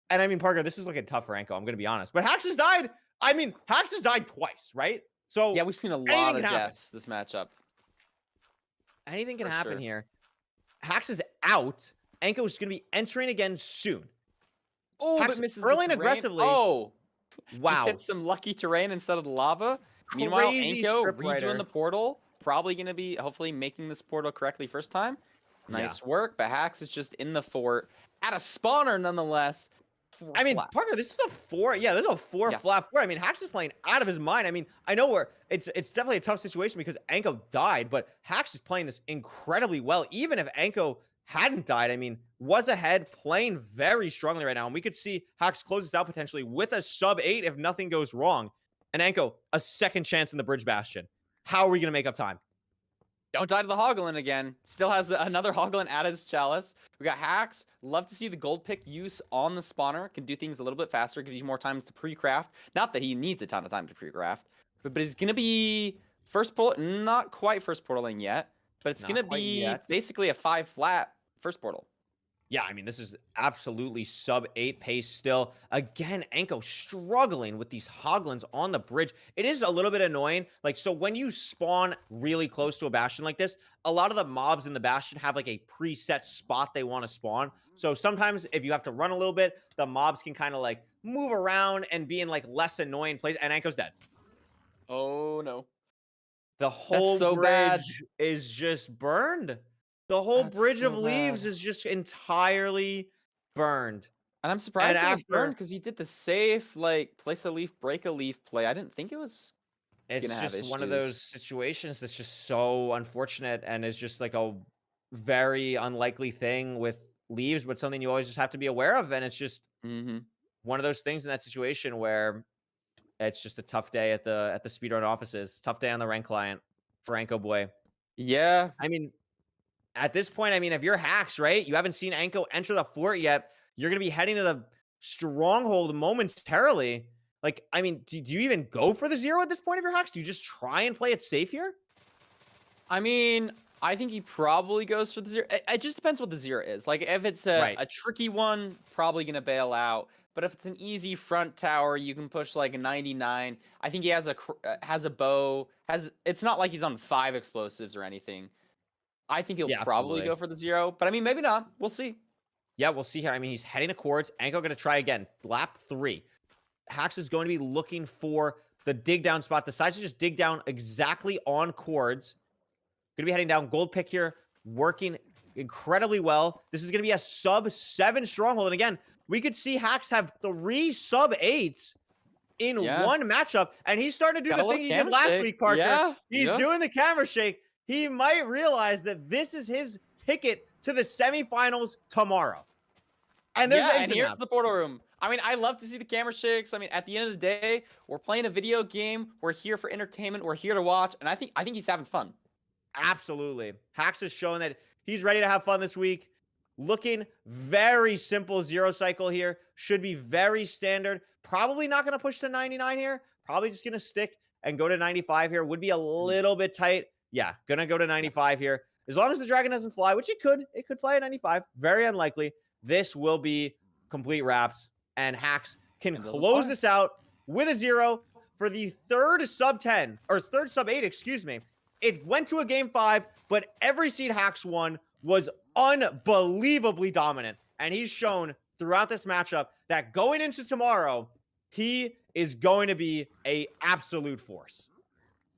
And I mean, Parker, this is looking tough for Anko. I'm going to be honest. But Hax has died. I mean, Hax has died twice, right? So Yeah, we've seen a anything lot can of happen. deaths this matchup. Anything can For happen sure. here. Hax is out. Anko is going to be entering again soon. Oh, Hax but misses the early and terrain. aggressively. Oh, just Wow. hits some lucky terrain instead of the lava. Meanwhile, Crazy Anko script redoing writer. the portal. Probably going to be hopefully making this portal correctly first time. Nice work, but Hax is just in the fort at a spawner nonetheless. I mean, Flat. Parker, this is a 4. Yeah, this is a 4 Yeah. flat 4. I mean, Hax is playing out of his mind. I mean, I know it's definitely a tough situation because Anko died, but Hax is playing this incredibly well. Even if Anko hadn't died, I mean, was ahead, playing very strongly right now. And we could see Hax close this out potentially with a sub 8 if nothing goes wrong. And Anko, a second chance in the Bridge Bastion. How are we going to make up time? Don't die to the Hoglin again. Still has another Hoglin at his chalice. We got Hax. Love to see the gold pick use on the spawner. Can do things a little bit faster. Gives you more time to pre-craft. Not that he needs a ton of time to pre-craft. But he's going to be first portal. Not quite first portaling yet. But it's going to be basically a 5 flat first portal. Yeah, I mean, this is absolutely sub 8 pace still. Again, Anko struggling with these Hoglins on the bridge. It is a little bit annoying. Like, so when you spawn really close to a bastion like this, a lot of the mobs in the bastion have like a preset spot they want to spawn. So sometimes if you have to run a little bit, the mobs can kind of like move around and be in like less annoying places. And Anko's dead. Oh, no. The whole so bridge bad. is just burned. The whole bridge so of leaves bad. is just entirely burned. And I'm surprised And it was after- burned because he did the safe, like, place a leaf, break a leaf play. I didn't think it was It's gonna have just one of issues. those situations that's just so unfortunate and is just like a very unlikely thing with leaves, but something you always just have to be aware of. And it's just one of those things in that situation where it's just a tough day at the speedrun offices, tough day on the rank client for Ancoboy. Yeah. I mean, at this point, I mean, if you're Hax, right? You haven't seen Anko enter the fort yet. You're going to be heading to the stronghold momentarily. Like, I mean, do you even go for the 0 at this point if you're Hax? Do you just try and play it safe here? I mean, I think he probably goes for the 0. It just depends what the 0 is. Like, if it's a tricky one, probably going to bail out. But if it's an easy front tower, you can push like a 99. I think he has a bow. It's not like he's on 5 explosives or anything. I think he'll probably go for the 0, but I mean, maybe not. We'll see. Yeah, we'll see here. I mean, he's heading to cords. Anko going to try again. Lap 3. Hax is going to be looking for the dig down spot. Decides to just dig down exactly on cords. Going to be heading down. Gold pick here. Working incredibly well. This is going to be a sub 7 stronghold. And again, we could see Hax have 3 sub 8s in one matchup. And he's starting to do the thing he did last week, Parker. Yeah. He's doing the camera shake. He might realize that this is his ticket to the semifinals tomorrow. And there's and here's the portal room. I mean, I love to see the camera shakes. I mean, at the end of the day, we're playing a video game. We're here for entertainment. We're here to watch, and I think he's having fun. Absolutely. Hax has shown that he's ready to have fun this week. Looking very simple 0 cycle here. Should be very standard. Probably not going to push to 99 here. Probably just going to stick and go to 95 here. Would be a little bit tight. Yeah, gonna go to 95 here. As long as the dragon doesn't fly, which it could fly at 95. Very unlikely. This will be complete wraps, and Hax can close this out with a 0 for the third sub 10 or third sub 8. Excuse me. It went to a game 5, but every seed Hax won was unbelievably dominant, and he's shown throughout this matchup that going into tomorrow, he is going to be a absolute force.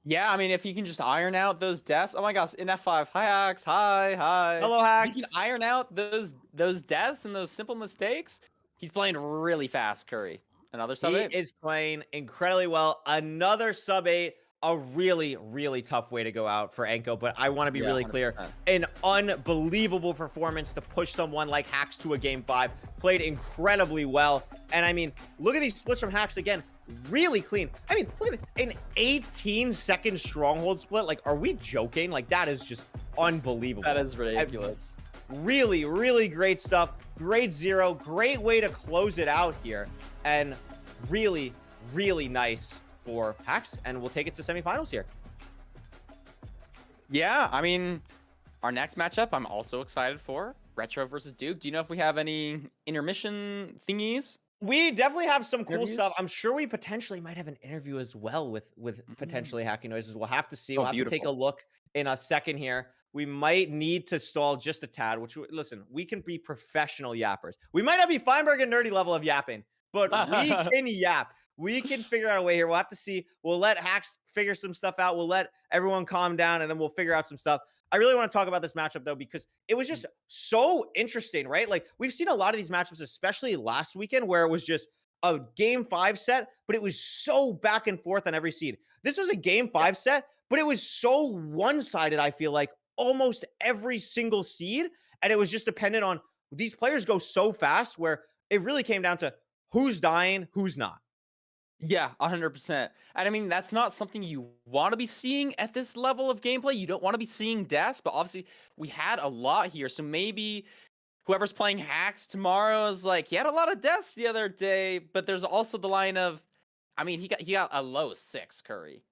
Yeah, I mean, if he can just iron out those deaths. Oh my gosh, in F5. Hi, Axe. Hi. Hello, If Hacks. he can iron out those deaths and those simple mistakes, he's playing really fast, Curry. Another sub He 8. is playing incredibly well. Another sub 8, a really, really tough way to go out for Anko, but I want to be really clear. 100%. An unbelievable performance to push someone like Hacks to a game 5. Played incredibly well. And I mean, look at these splits from Hacks again. Really clean. I mean, look at this. An 18-second stronghold split. Like, are we joking? Like, that is just unbelievable. That is ridiculous. Really, really great stuff. Grade 0. Great way to close it out here. And really, really nice for Hacks. And we'll take it to semifinals here. Yeah, I mean, our next matchup I'm also excited for. Retro versus Duke. Do you know if we have any intermission thingies? We definitely have some cool Interviews? stuff. I'm sure we potentially might have an interview as well with potentially Hacking Noises. We'll have to see. We'll have to take a beautiful. look in a second here. We might need to stall just a tad, which, listen, we can be professional yappers. We might not be Feinberg and nerdy level of yapping, but we can yap. We can figure out a way here. We'll have to see. We'll let Hacks figure some stuff out. We'll let everyone calm down, and then we'll figure out some stuff. I really want to talk about this matchup, though, because it was just so interesting, right? Like, we've seen a lot of these matchups, especially last weekend, where it was just a game 5 set, but it was so back and forth on every seed. This was a game 5 set, but it was so one-sided, I feel like, almost every single seed. And it was just dependent on these players go so fast where it really came down to who's dying, who's not. Yeah, 100%. And I mean, that's not something you want to be seeing at this level of gameplay. You don't want to be seeing deaths, but obviously we had a lot here. So maybe whoever's playing Hacks tomorrow is like, he had a lot of deaths the other day, but there's also the line of, I mean, he got a low 6, Curry.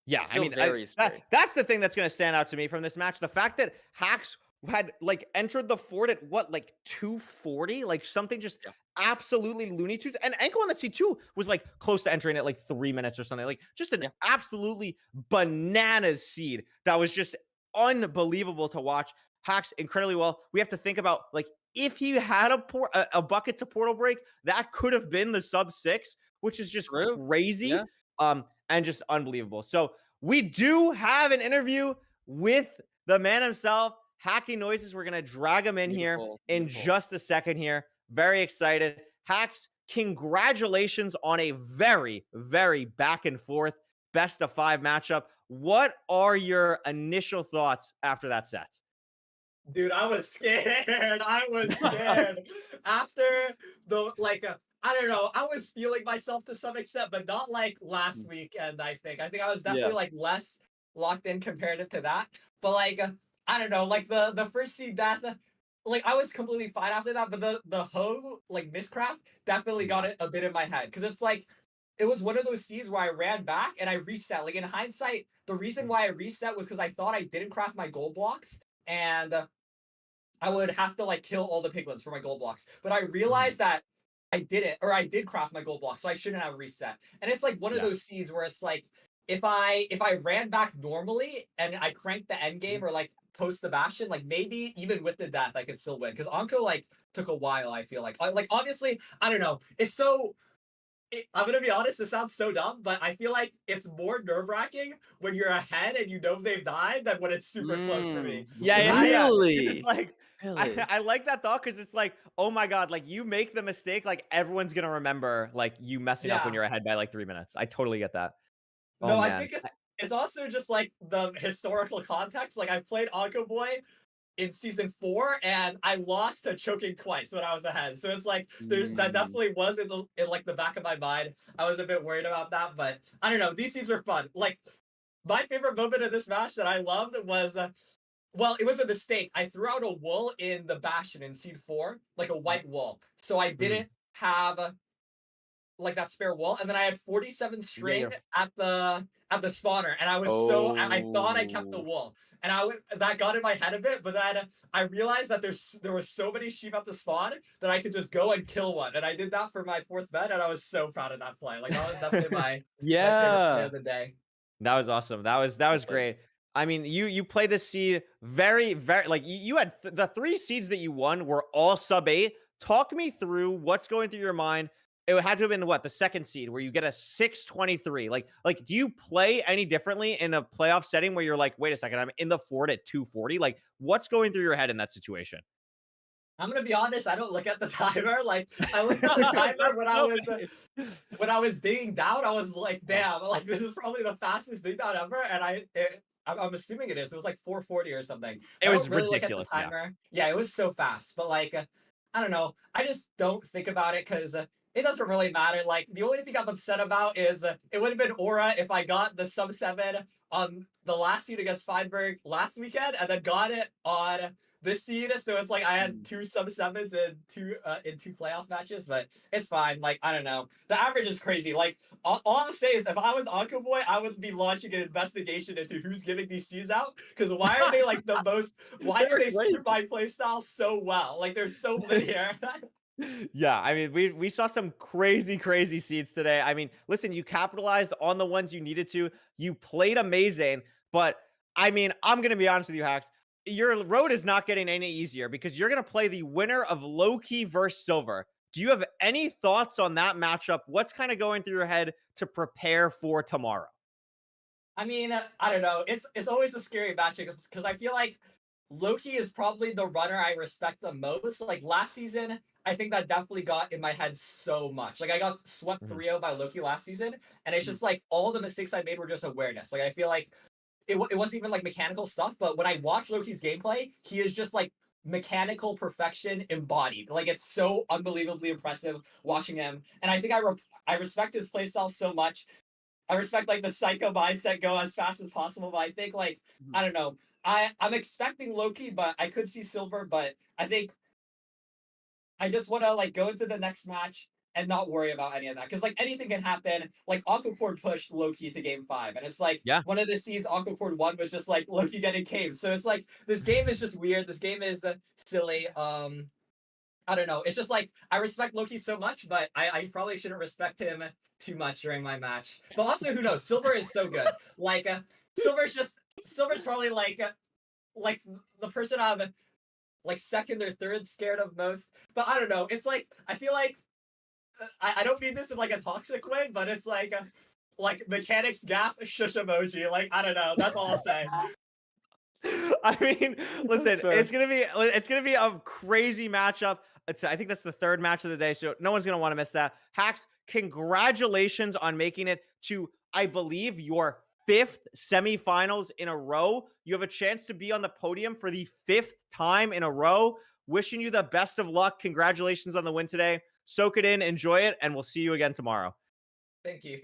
Yeah, Still I mean, very scary. that's the thing that's going to stand out to me from this match. The fact that Hacks had like entered the fort at what, like 240, like something just absolutely Looney Tunes. And Anko on that C2 was like close to entering at like 3 minutes or something. Like just an absolutely bananas seed that was just unbelievable to watch. Hacks incredibly well. We have to think about like if he had a bucket to portal break, that could have been the sub 6, which is just crazy. Yeah. And just unbelievable. So we do have an interview with the man himself, Hacking Noises. We're going to drag him in here in just a second here. Very excited. Hacks, congratulations on a very, very back and forth best of 5 matchup. What are your initial thoughts after that set? Dude, I was scared. After the, I don't know, I was feeling myself to some extent, but not like last weekend, I think. I think I was definitely like less locked in comparative to that. But like, I don't know, like the first seed death, like I was completely fine after that, but the Ho, like Mistcraft, definitely got it a bit in my head. Because it's like, it was one of those seeds where I ran back and I reset. Like in hindsight, the reason why I reset was because I thought I didn't craft my gold blocks. And I would have to like kill all the piglins for my gold blocks. But I realized that I didn't, or I did craft my gold blocks, so I shouldn't have reset. And it's like one of those seeds where it's like, if I ran back normally and I cranked the end game or like post the bastion, like maybe even with the death I could still win. Because Anko like took a while, I feel like. Like obviously, I don't know. It's so I'm gonna be honest, this sounds so dumb, but I feel like it's more nerve-wracking when you're ahead and you know they've died than when it's super close for me. Yeah. Really? It's like, I like that thought because it's like, oh my god, like you make the mistake, like everyone's gonna remember like you messing up when you're ahead by like 3 minutes. I totally get that. Oh, no, man. I think it's also just like the historical context. Like I played Ancoboy in season 4 and I lost to choking twice when I was ahead. So it's like that definitely was in like the back of my mind. I was a bit worried about that, but I don't know. These scenes are fun. Like my favorite moment of this match that I loved was well, it was a mistake. I threw out a wool in the Bastion in seed 4, like a white wool. So I didn't have like that spare wool, and then I had 47 string at the spawner, and I was I thought I kept the wool, and that got in my head a bit, but then I realized that there were so many sheep at the spawn that I could just go and kill one, and I did that for my 4th bed, and I was so proud of that play. Like that was definitely my favorite play of the day. That was awesome. That was great. I mean, you played this seed very, very like you had the 3 seeds that you won were all sub 8, talk me through what's going through your mind. It had to have been what, the second seed where you get a 623. Like, do you play any differently in a playoff setting where you're like, wait a second, I'm in the fort at 240? Like, what's going through your head in that situation? I'm gonna be honest. I don't look at the timer. Like I looked at the timer when I was digging down. I was like, damn, like this is probably the fastest dig down ever. And I'm assuming it is. It was like 440 or something. It I was don't really ridiculous. look at the timer. Yeah, it was so fast. But like, I don't know. I just don't think about it because it doesn't really matter. Like the only thing I'm upset about is it would have been Aura if I got the sub 7 on the last seed against Feinberg last weekend and then got it on this seed. So it's like I had 2 sub 7s in two playoff matches, but it's fine. Like I don't know. The average is crazy. Like all I'm saying is if I was Ancoboy, I would be launching an investigation into who's giving these seeds out. Because why are they like the most? Why do they sort my playstyle so well? Like they're so linear. Yeah, I mean, we saw some crazy seeds today. I mean, listen, you capitalized on the ones you needed to. You played amazing, but I mean, I'm gonna be honest with you, Hacks. Your road is not getting any easier because you're gonna play the winner of Loki versus Silver. Do you have any thoughts on that matchup? What's kind of going through your head to prepare for tomorrow? I mean, I don't know. It's always a scary matchup because I feel like Loki is probably the runner I respect the most. Like last season, I think that definitely got in my head so much. Like I got swept 3-0 by Loki last season, and it's just like all the mistakes I made were just awareness. Like I feel like it wasn't even like mechanical stuff, but when I watch Loki's gameplay, he is just like mechanical perfection embodied. Like it's so unbelievably impressive watching him, and I think I respect his playstyle so much. I respect like the psycho mindset, go as fast as possible. But I think like I don't know. I'm expecting Loki, but I could see Silver. But I think I just want to like go into the next match and not worry about any of that because like anything can happen. Like Aquacord pushed Loki to game 5, and it's like Yeah. one of the seeds Aquacord won was just like Loki getting caved. So it's like this game is just weird. This game is silly. I don't know. It's just like I respect Loki so much, but I probably shouldn't respect him too much during my match. But also, who knows? Silver is so good. Like Silver's probably like the person I'm like second or third scared of most. But I don't know. It's like I feel like I don't mean this in like a toxic way, but it's like mechanics gaff shush emoji. Like I don't know. That's all I'll say. I mean, listen, fair. it's gonna be a crazy matchup. I think that's the third match of the day, so no one's gonna want to miss that. Hacks, congratulations on making it to, I believe, your 5th semifinals in a row. You have a chance to be on the podium for the 5th time in a row. Wishing you the best of luck. Congratulations on the win today. Soak it in, enjoy it, and we'll see you again tomorrow. Thank you.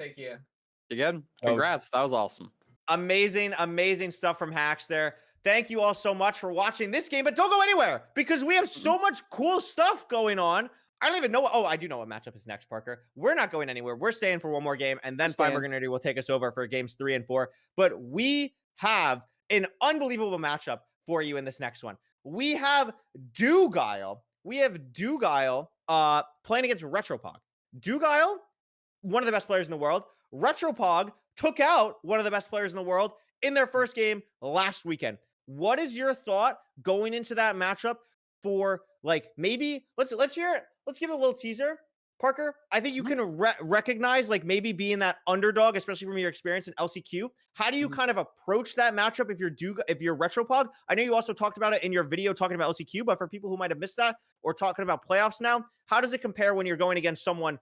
Again, congrats. That was awesome. Amazing stuff from Hacks there. Thank you all so much for watching this game, but don't go anywhere because we have so much cool stuff going on. I don't even know. Oh, I do know what matchup is next, Parker. We're not going anywhere. We're staying for one more game, and then Feinberg and Nerdy will take us over for games 3 and 4. But we have an unbelievable matchup for you in this next one. We have Dugile. Playing against Retropog. Dugile, one of the best players in the world. Retropog took out one of the best players in the world in their first game last weekend. What is your thought going into that matchup for like maybe let's hear it. Let's give it a little teaser. Parker, I think you can recognize like maybe being that underdog, especially from your experience in LCQ. How do you kind of approach that matchup if you're Retropog? I know you also talked about it in your video talking about LCQ, but for people who might have missed that or talking about playoffs now, how does it compare when you're going against one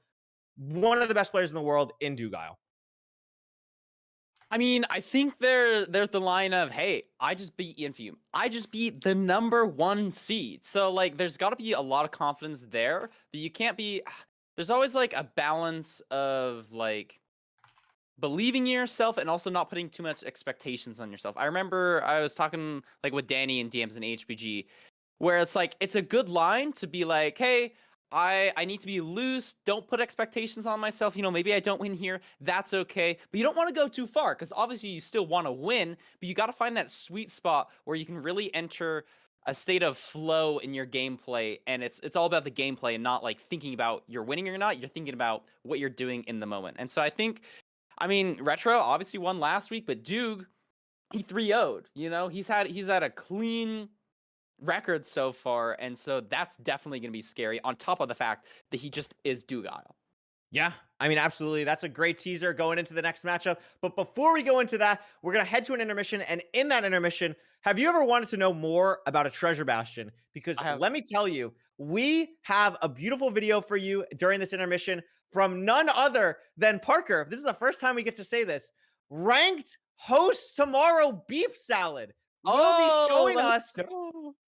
of the best players in the world in Dugile? I mean, I think there's the line of, hey, I just beat Ian Fume. I just beat the #1 seed. So, like, there's got to be a lot of confidence there, but you can't be... There's always, like, a balance of, like, believing in yourself and also not putting too much expectations on yourself. I remember I was talking, like, with Danny and DMs and HBG, where it's, like, it's a good line to be like, hey... I need to be loose. Don't put expectations on myself. You know, maybe I don't win here. That's okay. But you don't want to go too far because obviously you still want to win, but you got to find that sweet spot where you can really enter a state of flow in your gameplay. And it's all about the gameplay and not like thinking about you're winning or not. You're thinking about what you're doing in the moment. And so I mean, Retro obviously won last week, but Doog, he 3-0'd. You know, he's had a clean record so far, and so that's definitely going to be scary. On top of the fact that he just is Dugile. Yeah, I mean, absolutely. That's a great teaser going into the next matchup. But before we go into that, we're going to head to an intermission. And in that intermission, have you ever wanted to know more about a treasure bastion? Because let me tell you, we have a beautiful video for you during this intermission from none other than Parker. This is the first time we get to say this. Ranked hosts tomorrow beef salad will be showing us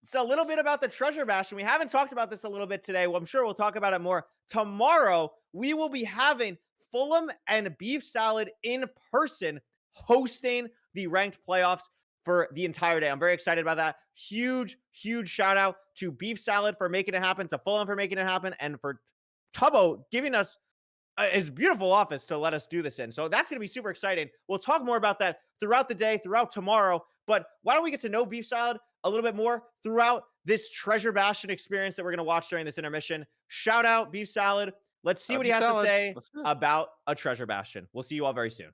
it's a little bit about the treasure bastion. We haven't talked about this a little bit today. Well, I'm sure we'll talk about it more tomorrow. We will be having Fulham and Beef Salad in person hosting the ranked playoffs for the entire day. I'm very excited about that. Huge shout out to Beef Salad for making it happen, to Fulham for making it happen, and for Tubbo giving us his beautiful office to let us do this in. So that's going to be super exciting. We'll talk more about that throughout the day, throughout tomorrow. But why don't we get to know Beef Salad a little bit more throughout this treasure bastion experience that we're going to watch during this intermission? Shout out Beef Salad. Let's see what he has to say about a treasure bastion. We'll see you all very soon.